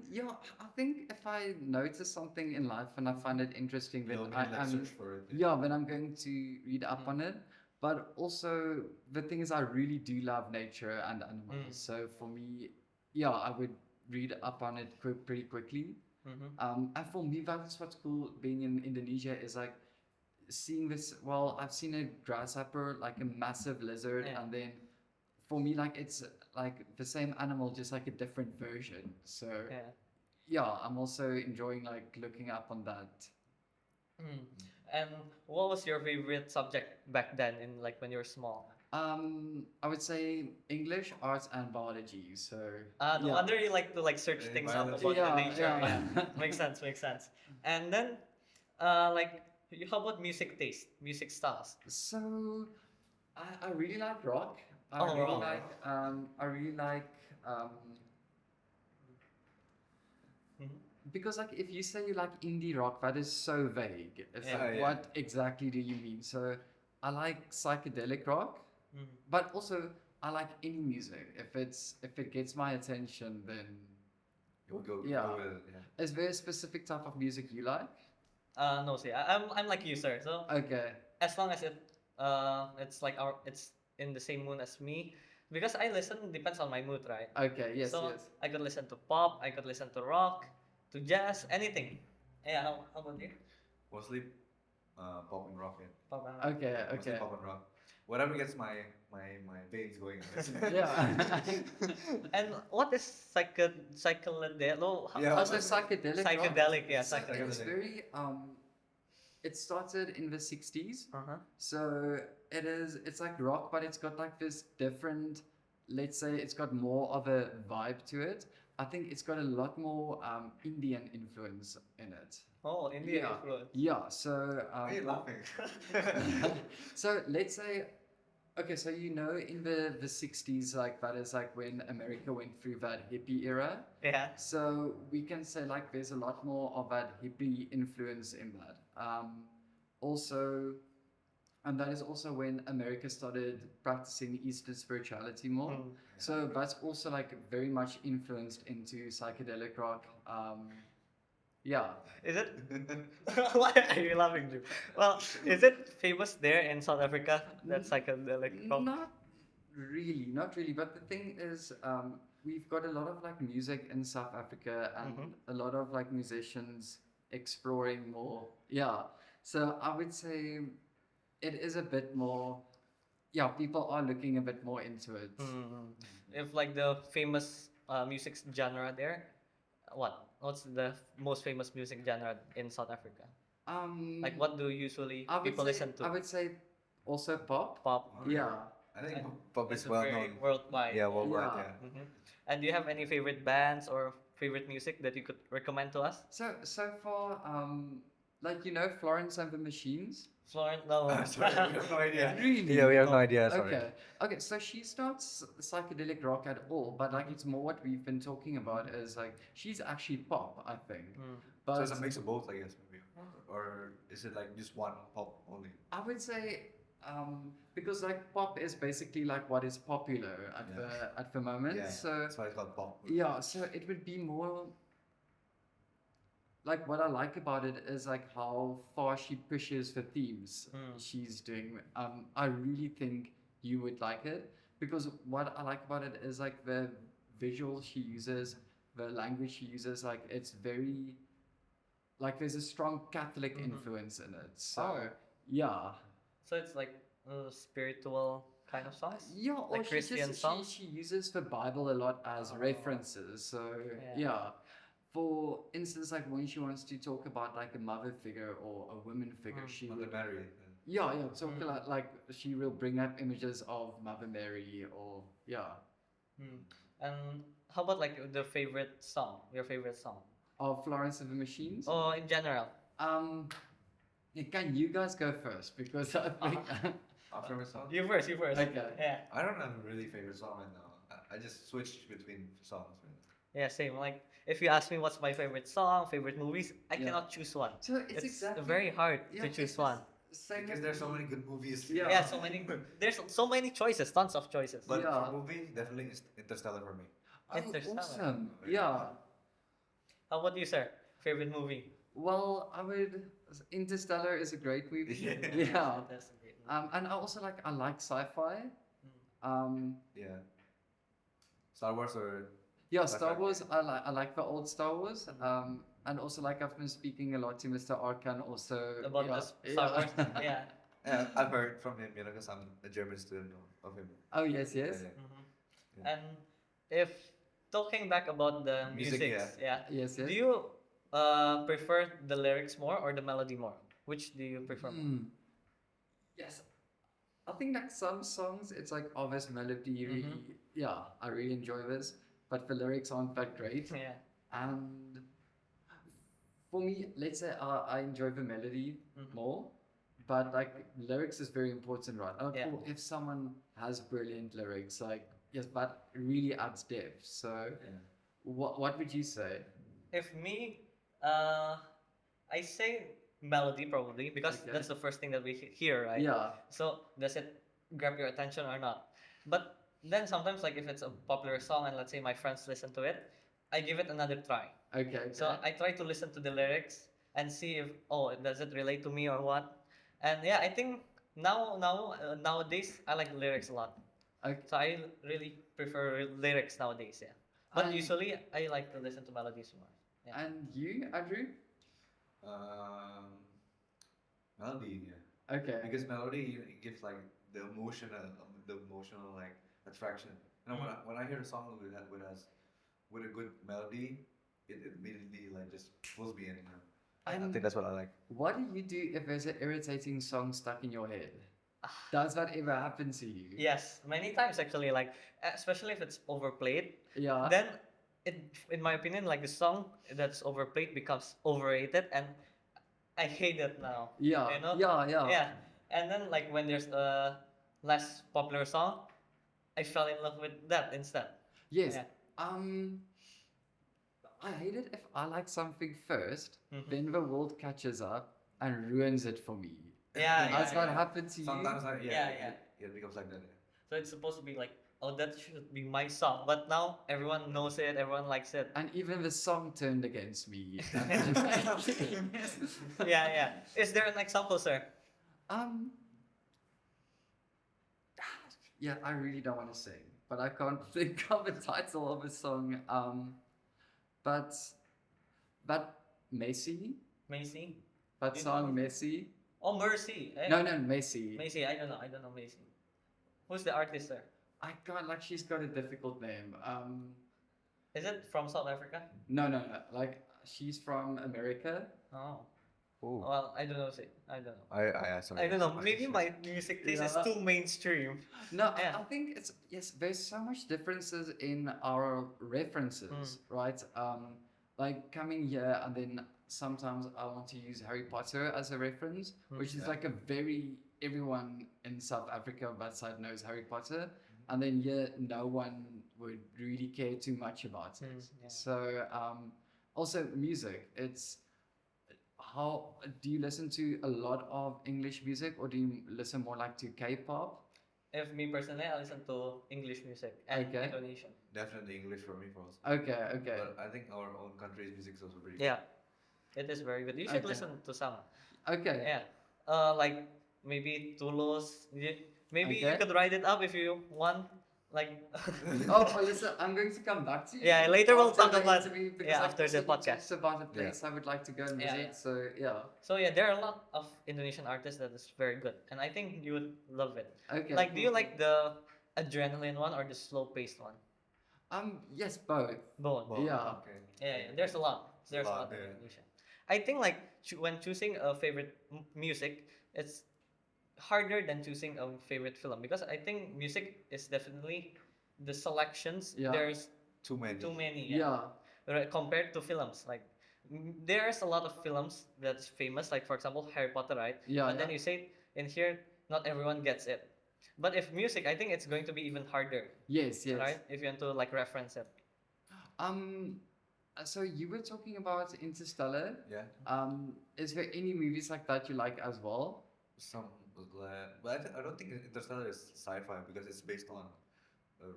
Yeah, I think if I notice something in life and I find it interesting, then You'll I'm search for it. yeah, then I'm going to read up on it. But also the thing is, I really do love nature and animals. So for me, yeah, I would read up on it pretty quickly. Mm-hmm. And for me, that's what's cool being in Indonesia is like seeing this. Well, I've seen a grasshopper, like a massive lizard, Yeah. and then for me, like it's like the same animal, just like a different version. So Yeah. yeah, I'm also enjoying like looking up on that. Mm. And what was your favorite subject back then in like when you were small? I would say English, arts, and biology. So No yeah. wonder you like to like search Yeah, things up biology. about Yeah, the nature. yeah. Yeah. Makes sense. And then, like, how about music taste, music styles? So I really like rock. Oh, rock. I really like Mhm. because like if you say you like indie rock, that is so vague. It's Yeah. like Yeah. what exactly do you mean? So I like psychedelic rock, Mhm. but also I like any music. If it gets my attention, then You'll go Yeah. with it. Yeah. is there a specific type of music you like? No, see, I'm like you, sir. So Okay. as long as it's like it's in the same mood as me, because I listen depends on my mood, right? Okay. Yes. So Yes. I could listen to pop, I could listen to rock, to jazz, anything. Yeah, how about you? Mostly pop and rock. Yeah. Pop and rock. Okay. Mostly Okay. pop and rock. Whatever gets my veins going. Yeah. And what is psychedelic? Yeah, Also psychedelic. rock. Psychedelic, yeah, It's psychedelic. very it started in the 60s. Uh-huh. So it's like rock, but it's got like this different, let's say it's got more of a vibe to it. I think it's got a lot more Indian influence in it. Oh, India Yeah, influence. yeah. So, Why are you laughing? so let's say, okay, so you know, in the 60s, like that is like when America went through that hippie era. Yeah. So we can say like there's a lot more of that hippie influence in that. Also, and that is also when America started practicing Eastern spirituality more. Mm. So that's also like very much influenced into psychedelic rock. Yeah. Is it? Why are you laughing, Drew? Well, is it famous there in South Africa? That psychedelic rock. Not really. But the thing is, we've got a lot of like music in South Africa and a lot of like musicians exploring more. Yeah. So I would say it is a bit more. Yeah, people are looking a bit more into it. Mm. If like the famous music genre there, what? What's the most famous music genre in South Africa? Like what do usually people listen to? I would say also pop. Pop. Yeah. I think And pop it's is well very known. worldwide. Yeah, worldwide. Yeah. Yeah. Hmm. And do you have any favorite bands or favorite music that you could recommend to us? So far, like you know, Florence and the Machines. Florent, no. Sorry, we have no idea. Really? Yeah, we have no Oh, idea. Sorry. Okay. Okay. So she's not psychedelic rock at all, but like it's more what we've been talking about is like she's actually pop, I think. Mm. But So it's a mix of both, I guess, maybe. Or is it like just one pop only? I would say because like pop is basically like what is popular at the moment. Yeah, So that's why it's called pop. yeah, so it would be more like what I like about it is like how far she pushes the themes she's doing. I really think you would like it because what I like about it is like the visual she uses, the language she uses. Like it's very like there's a strong Catholic influence in it. So Oh. yeah, So it's like spiritual kind of songs? yeah. Or Like Christian songs? she uses the Bible a lot as references. So Yeah. yeah. For instance, like when she wants to talk about like a mother figure or a woman figure, she Mother would Mary. yeah talk like she will bring up images of Mother Mary or yeah Mm. And how about like the favorite song? Your favorite song? of Florence and the Machines. Oh, in general. Yeah, can you guys go first because I think Our favorite song? You first, you first. Okay. Yeah. I don't have a really favorite song right now. I just switch between songs. Yeah, same. Like if you ask me what's my favorite song, favorite movies, I Yeah. cannot choose one. so it's exactly very hard yeah, to it's choose the one. Same Because as- there's so many good movies. Yeah. Yeah, so many. There's so many choices, tons of choices. But Yeah. for movie, definitely Interstellar for me. Oh, Interstellar. awesome. Yeah. How about you, sir? Favorite movie? Well, I would. Interstellar is a great movie. Yeah. Yeah. That's a great movie. And I like sci-fi. Yeah. Star Wars or Yeah, Sci-fi. Star Wars. I like the old Star Wars. And also like I've been speaking a lot to Mr. Arkan also About yeah, the Star Wars? Yeah. yeah, I've heard from him, because I'm a German student of him. Oh yes, yes. Yeah, Mhm. Yeah. And if talking back about the Music, music, yeah. Yes, yes. Do you prefer the lyrics more or the melody more? Which do you prefer more? Hmm. Yes. I think like some songs it's like oh this melody really yeah, I really enjoy this. But the lyrics aren't that great. Yeah. And for me, let's say I enjoy the melody more, but like lyrics is very important, right? And Yeah. if someone has brilliant lyrics, like yes, that really adds depth. So, what would you say? If me, I say melody probably because Okay. that's the first thing that we hear, right? Yeah. So does it grab your attention or not? But then sometimes, like if it's a popular song and let's say my friends listen to it, I give it another try. Okay. So I try to listen to the lyrics and see if does it relate to me or what. And yeah, I think nowadays I like lyrics a lot. Okay. So I really prefer lyrics nowadays. Yeah. But And- usually I like to listen to melodies more. Yeah. And you, Andrew? Melody, yeah. Okay. Because melody gives like the emotional like attraction. You know, when I hear a song with a good melody, it immediately like just pulls me in. You know? I And think that's what I like. what do you do if there's an irritating song stuck in your head? Does that ever happen to you? Yes, many times actually. Like especially if it's overplayed, Yeah. then in my opinion, like the song that's overplayed becomes overrated, and I hate it now. Yeah, You know? yeah. Yeah. And then like when there's a less popular song, I fell in love with that instead. Yes. Yeah. I hate it if I like something first, Mhm. then the world catches up and ruins it for me. Yeah, Has yeah, that happened to you? Sometimes, I, Yeah, yeah. it becomes like that. Yeah. So it's supposed to be like, oh, that should be my song, but now everyone knows it, everyone likes it. And even the song turned against me. Yeah, yeah. Is there an example, sir? um, yeah, I really don't want to sing, but I can't think of the title of a song. But that Messi, Macy? that You song know? Messi. Oh, Mercy. Eh? No, Messi. Macy, I don't know. I don't know Macy. Who's the artist, sir? I can't, like, she's got a difficult name. Is it from South Africa? No. Like, she's from America. Oh. Oh. Well, I don't know. Say, I don't know. Sorry. I don't know. Maybe my music taste is Yeah. too mainstream. No, Yeah. I think it's, yes, there's so much differences in our references, right? Like coming here and then sometimes I want to use Harry Potter as a reference, which is Yeah. like a very, everyone in South Africa on that side knows Harry Potter. And then here, no one would really care too much about it. Yeah. So, also music, it's, how do you listen to a lot of English music or do you listen more like to K-pop? If me personally, I listen to English music and Okay. Indonesian. Definitely English for me, for us. Okay. But I think our own country's music is also pretty good. Yeah, it is very good. You should Okay. listen to some. Okay. Yeah. Like maybe Tulos. Maybe you Okay. could write it up if you want. Like. Oh, listen, I'm going to come back to you. Yeah, later we'll after talk the about- interview because yeah, I after also the talked podcast. about a place I would like to go and Yeah, visit. yeah. So yeah. So yeah, there are a lot of Indonesian artists that is very good, and I think you would love it. Okay. Like, do you cool. like the adrenaline one or the slow-paced one? Yes, both. Both. Well, Yeah. Okay. Yeah, yeah. There's a lot. There's a lot in yeah. Indonesia. I think like when choosing a favorite music, it's harder than choosing a favorite film because I think music is definitely the selections. Yeah. There's Too many. too many. Yeah. Right, compared to films, like there's a lot of films that's famous, like for example Harry Potter, right? Yeah, But then yeah. you say in here, not everyone gets it. But if music, I think it's going to be even harder, Yes. right? If you want to like reference it. So you were talking about Interstellar. Yeah. Is there any movies like that you like as well? Some, but I don't think Interstellar is sci-fi because it's based on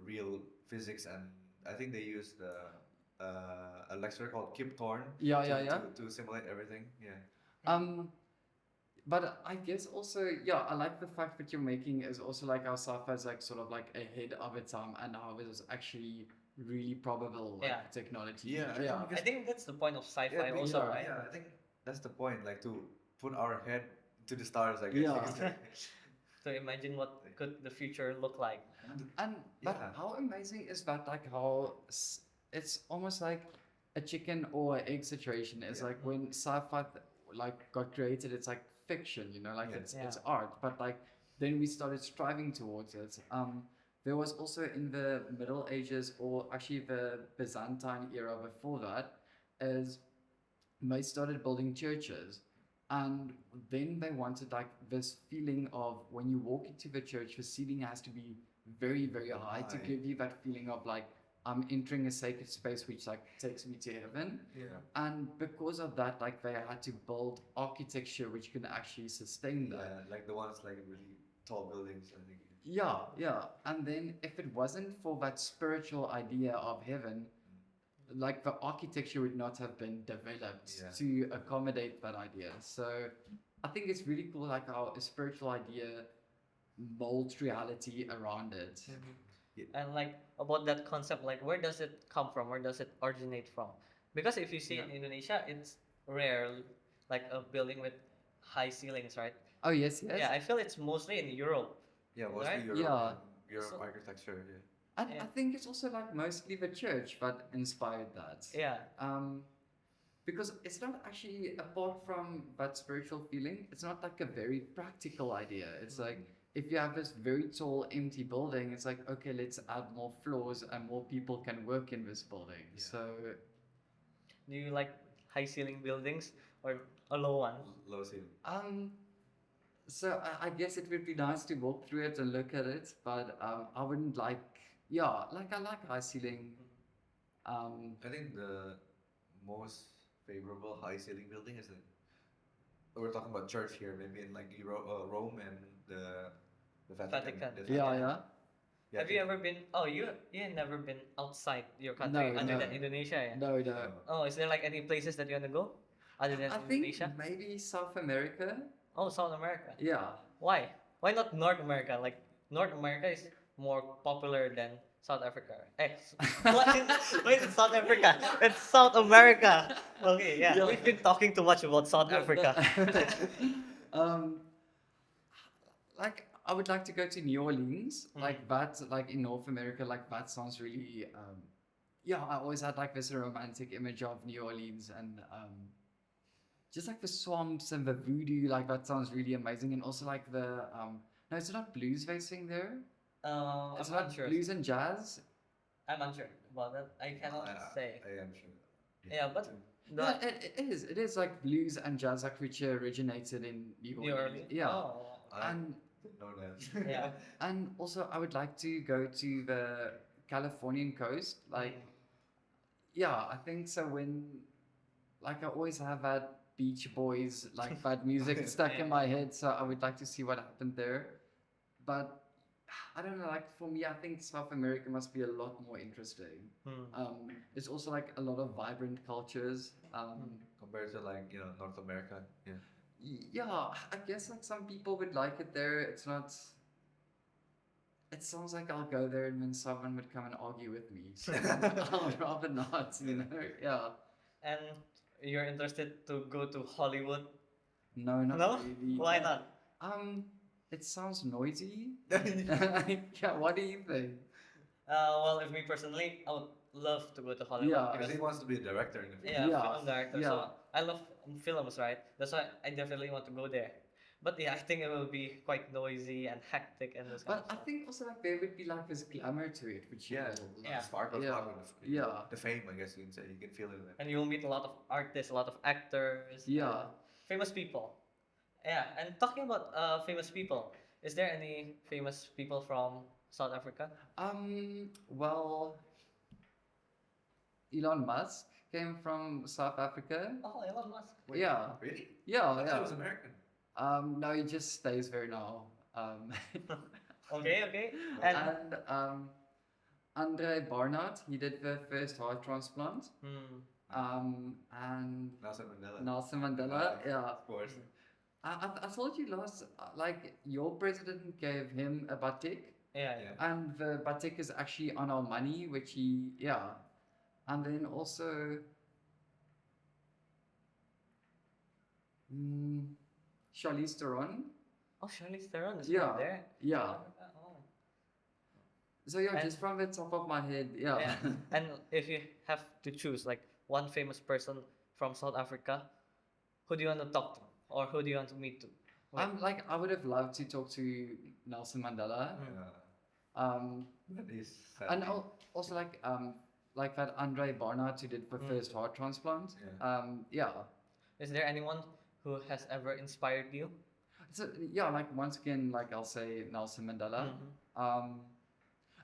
real physics, and I think they used a lecturer called Kip Thorne Yeah. to simulate everything. Yeah. But I guess also, yeah, I like the fact that you're making is also like how sci-fi is like sort of like ahead of its time and how it is actually really probable like Yeah. technology. Yeah, I yeah. think I think that's the point of sci-fi Yeah, also, yeah, right? Yeah, I think that's the point, like to put our head to the stars, I guess. Yeah. you could say. To imagine what could the future look like. And but Yeah. how amazing is that? Like how it's almost like a chicken or egg situation. It's Yeah. like when sci-fi like got created, it's like fiction, you know, like Yeah. it's art. But like then we started striving towards it. There was also in the Middle Ages, or actually the Byzantine era before that, is they started building churches. And then they wanted like this feeling of when you walk into the church, the ceiling has to be very, very high to High. give you that feeling of like I'm entering a sacred space which like takes me to heaven. Yeah. And because of that, like they had to build architecture which can actually sustain that. Yeah, like the ones like really tall buildings, I think. Yeah. And then if it wasn't for that spiritual idea of heaven, like the architecture would not have been developed Yeah. to accommodate that idea. So I think it's really cool like how a spiritual idea molds reality around it. And like about that concept, like where does it come from? Where does it originate from? Because if you see in Indonesia, it's rare, like a building with high ceilings, right? Oh yes. Yeah, I feel it's mostly in Europe. Yeah, mostly Right? Europe. Yeah. Europe So- architecture. Yeah. And Yeah. I think it's also like mostly the church that inspired that. Yeah. Because it's not actually, apart from that spiritual feeling, it's not like a very practical idea. It's like if you have this very tall empty building, it's like, okay, let's add more floors and more people can work in this building. Yeah. So Do you like high ceiling buildings or a low one? Low ceiling. so I guess it would be nice to walk through it and look at it, but I wouldn't like, yeah, like I like high ceiling. I think the most favorable high ceiling building is we're talking about church here, maybe in like Rome and the Vatican. Vatican. The Yeah, Vatican. yeah. Yeah, Have you ever been? Oh, you had never been outside your No, country other no. than Indonesia, yeah? No, no. Oh, is there like any places that you want to go other than I think Indonesia? maybe South America. Oh, South America. Yeah. Why? Why not North America? Like North America is more popular than South Africa. Why is it South Africa? It's South America. Okay, yeah. Yeah. We've been talking too much about South No, Africa. um, like I would like to go to New Orleans, Mm. like that, like in North America, like that sounds really, yeah. I always had like this romantic image of New Orleans and just like the swamps and the voodoo, like that sounds really amazing. And also like the no, it's not blues they sing there. It's I'm not unsure. blues and jazz. I'm unsure about that. I cannot say. I am sure. Yeah, but Yeah, the it is. It is like blues and jazz, like which originated in New New Orleans. Orleans. Yeah. Oh, And No, that. yeah. and also I would like to go to the Californian coast. Like, yeah, I think so. When like I always have that Beach Boys like that music stuck in my head, so I would like to see what happened there. But I don't know. Like for me, I think South America must be a lot more interesting. Hmm. It's also like a lot of vibrant cultures. Compared to like North America. Yeah. Yeah, I guess like some people would like it there. It's not. It sounds like I'll go there and then someone would come and argue with me. So I'd rather not, you know. Yeah. And you're interested to go to Hollywood? No, not No? really. Why not? It sounds noisy. Yeah. What do you think? Well, if me personally, I would love to go to Hollywood Yeah. Because because he wants to be a director in the future. yeah, Yeah, film director. yeah. So I love films, right? That's why I definitely want to go there. But yeah, I think it will be quite noisy and hectic and this kind But of I stuff. think also like there would be like this glamour to it, which Yeah, Yeah. the sparkle, Yeah. sparkle, Yeah. the fame, I guess you can say. You can feel it in it. And you will meet a lot of artists, a lot of actors, Yeah. and famous people. Yeah, and talking about famous people, is there any famous people from South Africa? Well, Elon Musk came from South Africa. Oh, Elon Musk. Wait, Yeah. Really? Yeah, I thought yeah. he was American. No, he just stays there now. Okay, okay. And And Andre Barnard, he did the first heart transplant. And Nelson Mandela. Nelson Mandela, yeah. Of course. I told you last, like your president gave him a batik, yeah, Yeah. and the batik is actually on our money, which he, yeah. And then also, Charlize Theron. Oh, Charlize Theron is Yeah, from there. yeah. Oh. So yeah, And- just from the top of my head, yeah. Yeah. And if you have to choose like one famous person from South Africa, who do you want to talk to, or who do you want to meet to? I'm like I would have loved to talk to Nelson Mandela. That is sad. And also like that Andre Barnard who did the first heart transplant. Yeah. Yeah. Is there anyone who has ever inspired you? So yeah, like once again, like I'll say Nelson Mandela.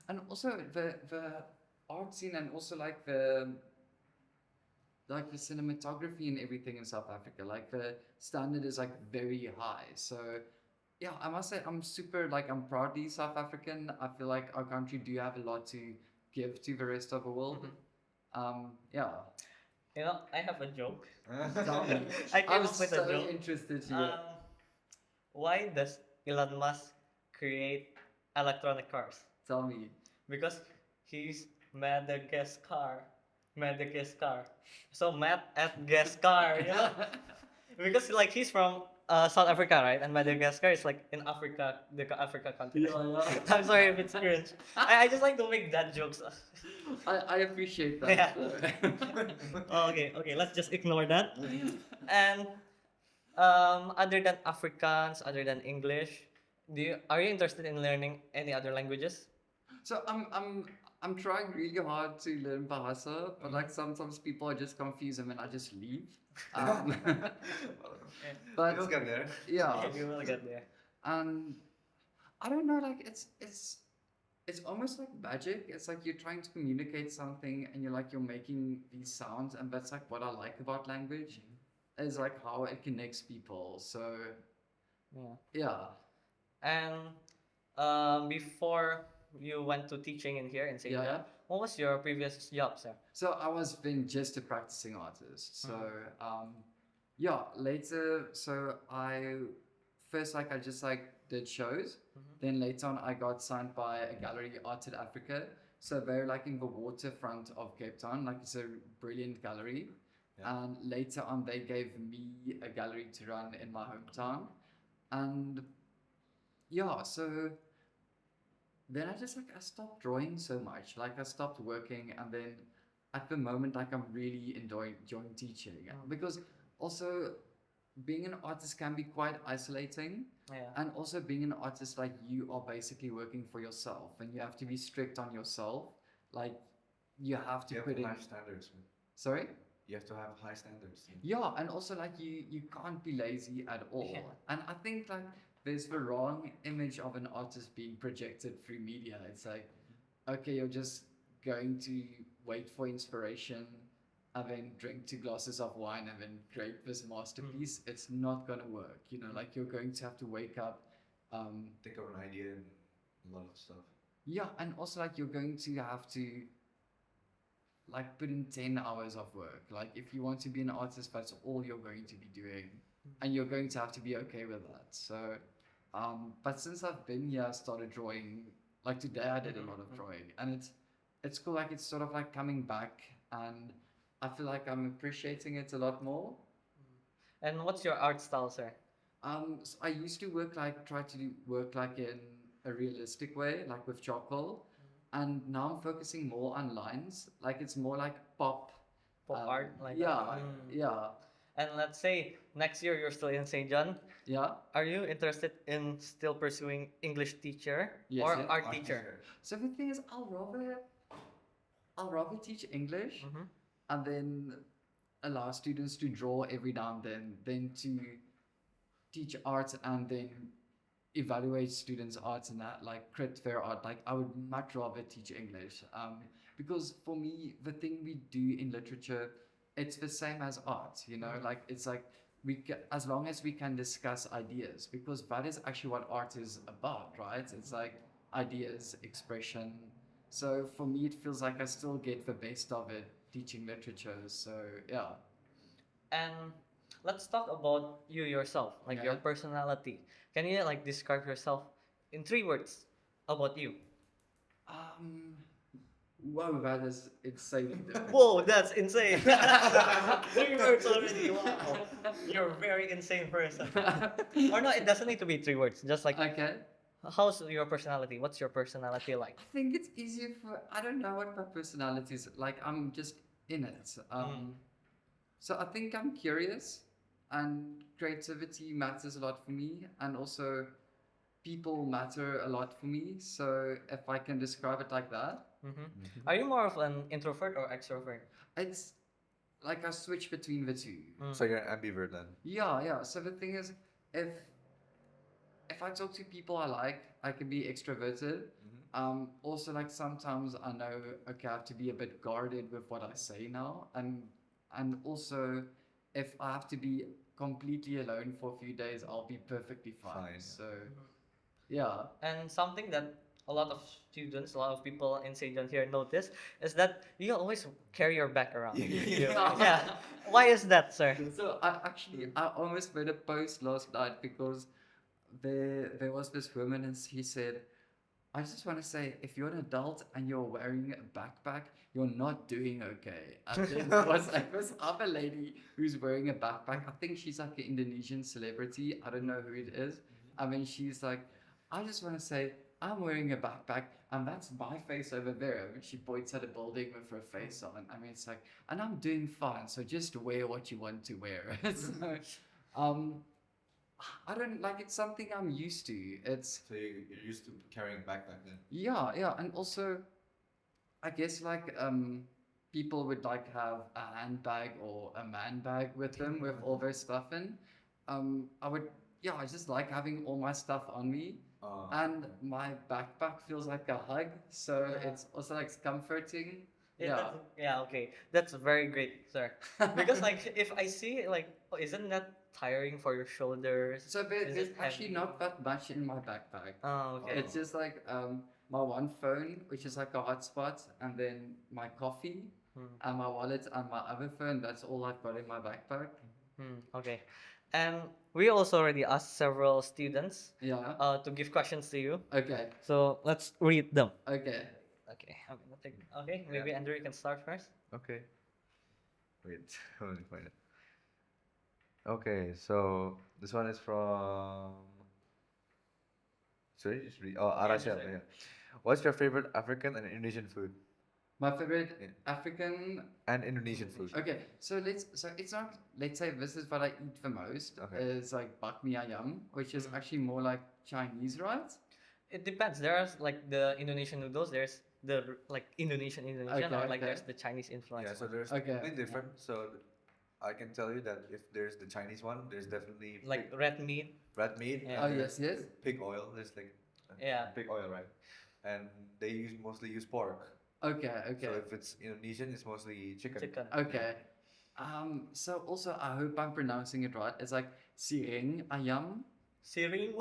And also the art scene and also like the cinematography and everything in South Africa. Like the standard is like very high. So yeah, I must say I'm proudly South African. I feel like our country do have a lot to give to the rest of the world. Yeah. You know, I have a joke. Tell me. I came I'm up with so a joke. interested to hear. Why does Elon Musk create electronic cars? Tell me. Because he's Madagascar. Madagascar. So Matt at Gascar, you know? Because like he's from South Africa, right? And Madagascar is like in Africa, the Africa continent. Yeah. I'm sorry if it's cringe. I just like to make that jokes. I appreciate that. Yeah. Okay, let's just ignore that. And other than Afrikaans, other than English, Are you interested in learning any other languages? So I'm trying really hard to learn Bahasa, but like sometimes people are just confused and then I just leave. Um, but You'll get there. yeah, You will get there. and I don't know, like it's almost like magic. It's like you're trying to communicate something and you're making these sounds, and that's like what I like about language is like how it connects people. So Yeah. yeah, And before you went to teaching in here in St. yeah, John, yeah. what was your previous job, sir? So I was been just a practicing artist. So yeah, later so I first like I just like did shows. Then later on I got signed by a gallery, Art in Africa. So they're like in the waterfront of Cape Town, like it's a brilliant gallery. Yeah. And later on they gave me a gallery to run in my hometown. And yeah, so then I just like I stopped drawing so much. Like I stopped working, and then at the moment like I'm really enjoying teaching because also being an artist can be quite isolating. Yeah. And also being an artist, like you are basically working for yourself and you have to be strict on yourself. Like you have to You have put in high standards, man. sorry. You have to have high standards. Yeah, and also like you can't be lazy at all. Yeah. And I think like there's the wrong image of an artist being projected through media. It's like, okay, you're just going to wait for inspiration and then drink 2 glasses of wine and then create this masterpiece. It's not gonna work. You know, like you're going to have to wake up. Think of an idea and a lot of stuff. Yeah, and also like you're going to have to like put in 10 hours of work. Like if you want to be an artist, that's all you're going to be doing, and you're going to have to be okay with that. So but since I've been here, I started drawing. Like today I did a lot of drawing, and it's cool. Like it's sort of like coming back, and I feel like I'm appreciating it a lot more. And what's your art style, sir? So I used to try to work like in a realistic way, like with charcoal, and now I'm focusing more on lines. Like it's more like pop. Pop art, like Yeah, that? yeah, And let's say next year you're still in St. John. yeah. Are you interested in still pursuing English teacher Yes, or yeah. art teacher? So the thing is, I'll rather teach English and then allow students to draw every now and then than to teach art and then evaluate students' art and that, like crit their art. Like I would much rather teach English, because for me, the thing we do in literature, it's the same as art. You know, like it's like as long as we can discuss ideas, because that is actually what art is about, right? It's like ideas, expression. So for me, it feels like I still get the best of it teaching literature. So yeah. And let's talk about you yourself, like your Yeah. personality. Can you like describe yourself in 3 words about you? Um, Whoa, that is insanely difficult. Whoa, that's insane! 3 words already. Wow, you're a very insane person. Or no, it doesn't need to be 3 words. Just like Okay. how's your personality? What's your personality like? I think it's easier for, I don't know what my personality is like. I'm just in it. So I think I'm curious, and creativity matters a lot for me, and also people matter a lot for me. So if I can describe it like that, Are you more of an introvert or extrovert? it's like I switch between the two. So you're an ambivert then. Yeah, yeah. So the thing is, if if I talk to people I like, I can be extroverted. Also, like sometimes I know, okay, I have to be a bit guarded with what I say now, and also if I have to be completely alone for a few days, I'll be perfectly fine. Fine. So, yeah, And something that a lot of students, a lot of people in St. John here notice is that you always carry your bag around. Yeah. Why is that, sir? So I almost made a post last night because there was this woman and he said, I just want to say, if you're an adult and you're wearing a backpack, you're not doing okay. And then there was like this other lady who's wearing a backpack. I think she's like an Indonesian celebrity. I don't know who it is. I mean, she's like, I just want to say, I'm wearing a backpack and that's my face over there. And she points at a building with her face on. I mean, it's like, and I'm doing fine. So just wear what you want to wear. So, I don't like it's something I'm used to. It's So you're used to carrying a backpack then? yeah, and also I guess like people would like have a handbag or a man bag with them with all their stuff in. I would yeah, I just like having all my stuff on me. And Okay. my backpack feels like a hug, so Yeah. it's also like comforting. Yeah, Yeah. okay. That's very great, sir. Because like if I see like, oh, isn't that tiring for your shoulders? So Is there's it actually heavy? not that much in my backpack. Oh, okay. It's just like my one phone, which is like a hotspot, and then my coffee, Hmm. and my wallet, and my other phone. That's all I've got in my backpack. Okay. And we also already asked several students Yeah. to give questions to you. Okay. So let's read them. Okay. Okay. I'm gonna take. Okay. Maybe Andrew, you can start first. Okay. Wait, let me find it. Okay, so this one is from. Sorry, just read. Oh, Arashel. just Yeah. What's your favorite African and Indonesian food? My favorite Yeah. African. And Indonesian food. Okay, so it's not, let's say this is what I eat the most. Okay. Is like bakmi ayam, which is actually more like Chinese, right? It depends. There's like the Indonesian noodles. There's the like Indonesian, or Okay, like okay. there's the Chinese influence. Yeah, so one. there's Okay. completely different. So I can tell you that if there's the Chinese one, there's definitely Like red meat. red meat. Yeah. Oh and yes, yes. Pig oil. There's like Yeah. pig oil, right? And they mostly use pork. Okay, okay. So if it's Indonesian, it's mostly chicken. Chicken. Okay. So also I hope I'm pronouncing it right. It's like siring ayam. Siring.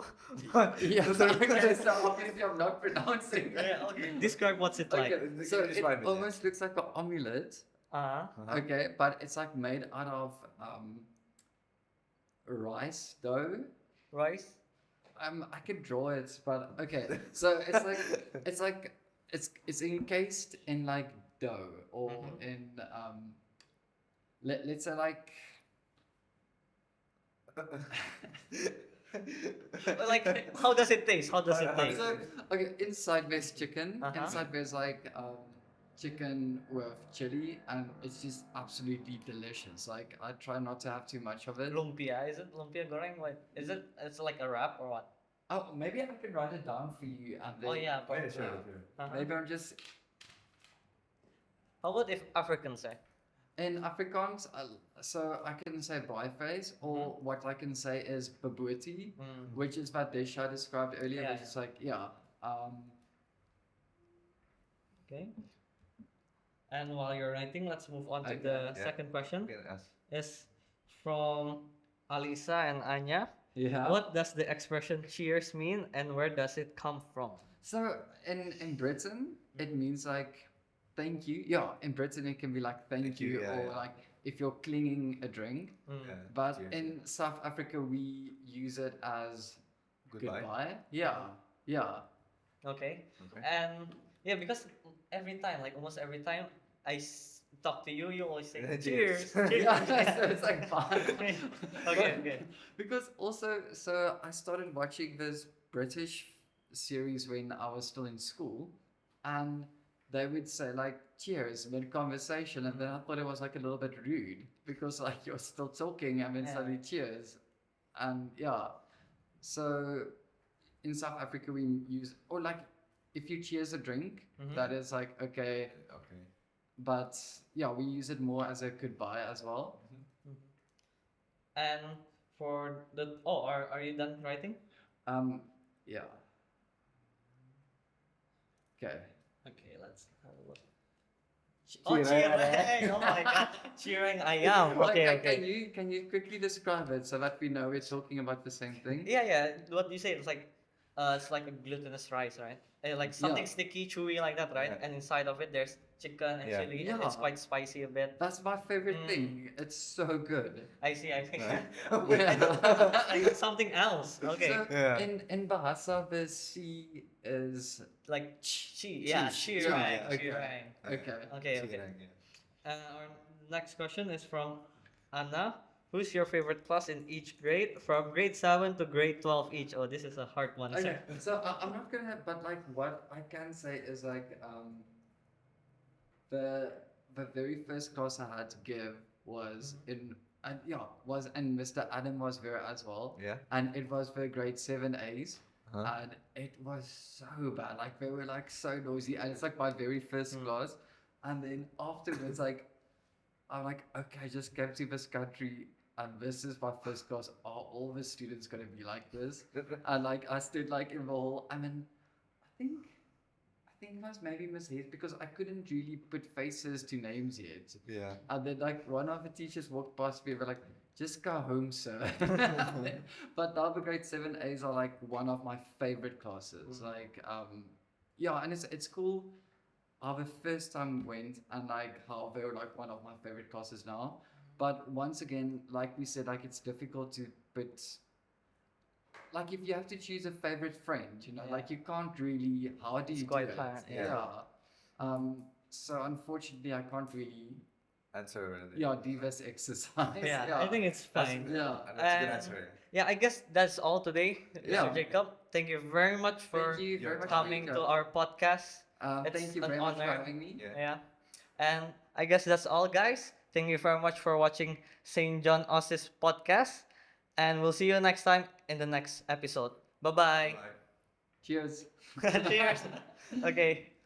Yeah, okay, so obviously I'm not pronouncing it. Yeah, okay. Describe what's it like. Okay, The so English it one, yeah. almost looks like an omelette. Uh-huh. Okay, but it's like made out of rice dough. Rice. I could draw it, but okay. So it's encased in like dough or in let's say like Like how does it taste? How does it taste? so okay, inside there's chicken. Uh-huh. Inside there's like chicken with chili, and it's just absolutely delicious. Like I try not to have too much of it. Lumpia. Is it lumpia goreng? What is it? It's like a wrap or what? Oh, maybe I can write it down for you, and then Oh yeah. Oh, yeah, probably. sure, sure. Uh-huh. maybe I'm just How about if Africans say? in Afrikaans. So I can say braaivrys, or what I can say is babooti, which is what dish I described earlier, Yeah, which is like yeah. Okay. And while you're writing, let's move on to Okay, the yeah. second question. Okay, ask. It's from Alisa and Anya. Yeah. What does the expression cheers mean and where does it come from? So in Britain, it means like thank you. Yeah, in Britain it can be like thank you, yeah, or yeah. like if you're cleaning a drink. Yeah, But cheers. in South Africa we use it as Goodbye. goodbye. Yeah, yeah. Okay. Okay. And yeah, because every time, like almost every time talk to you, you always say cheers. Cheers. Cheers. Yeah, so it's like fun. Okay, But- okay. Because also, so I started watching this British series when I was still in school, and they would say like cheers mid conversation, and then I thought it was like a little bit rude because like you're still talking and then Yeah. suddenly cheers, and yeah. So in South Africa we use, or like if you cheers a drink, that is like okay, Okay. but yeah, we use it more as a goodbye as well. And for the are you done writing? Yeah. Okay. Okay, let's have a look. Oh, Cheering. cheering! Oh my god, cheering ayam. Okay, Like, okay. Can you quickly describe it so that we know we're talking about the same thing? Yeah, yeah. What you say? It's like a glutinous rice, right? Like something Yeah. sticky, chewy like that, right? Yeah. And inside of it, there's chicken and Yeah. chili. And it's Yeah. quite spicy a bit. That's my favorite thing. It's so good. I see. I think. Yeah. I thought like something else. Okay. So Yeah. in Bahasa the C is Like chi. Yeah, Cheese. cheering. Yeah, okay. Cheering. okay. Okay. Okay. Cheering, yeah. Our next question is from Anna. Who's your favorite class in each grade, from grade 7 to grade 12 each? Oh, this is a hard one. Okay. So I'm not gonna, but like what I can say is like the very first class I had to give was in and yeah, was and Mr. Adam was there as well. Yeah. And it was for grade 7As. Huh? And it was so bad. Like they were like so noisy. And it's like my very first class. And then afterwards, like I'm like, okay, I just came to this country and this is my first class. Are all the students gonna be like this? And like I stood like in the hall. I mean, I think I think it was maybe misheard because I couldn't really put faces to names yet. Yeah. And then like one of the teachers walked past me and were like, just go home, sir. But now the grade 7As are like one of my favorite classes. Like yeah, and it's cool how the first time went and like how they were like one of my favorite classes now. But once again, like we said, like it's difficult to put like if you have to choose a favorite friend, you know, Yeah. like you can't really. How do It's you quite do it? hard, yeah. Yeah. So unfortunately, I can't really. Answer already. Yeah, do this exercise. Yeah, I think it's fine. Yeah. And that's a good And answer. yeah, I guess that's all today, Mr. Yeah. Jacob. Thank you very much for Thank you very much for coming to your- our podcast. It's Thank you an very much for honor. having me. Yeah. Yeah. And I guess that's all, guys. Thank you very much for watching St. John OSIS podcast. And we'll see you next time in the next episode. Bye bye. Bye. Cheers. Cheers. Okay.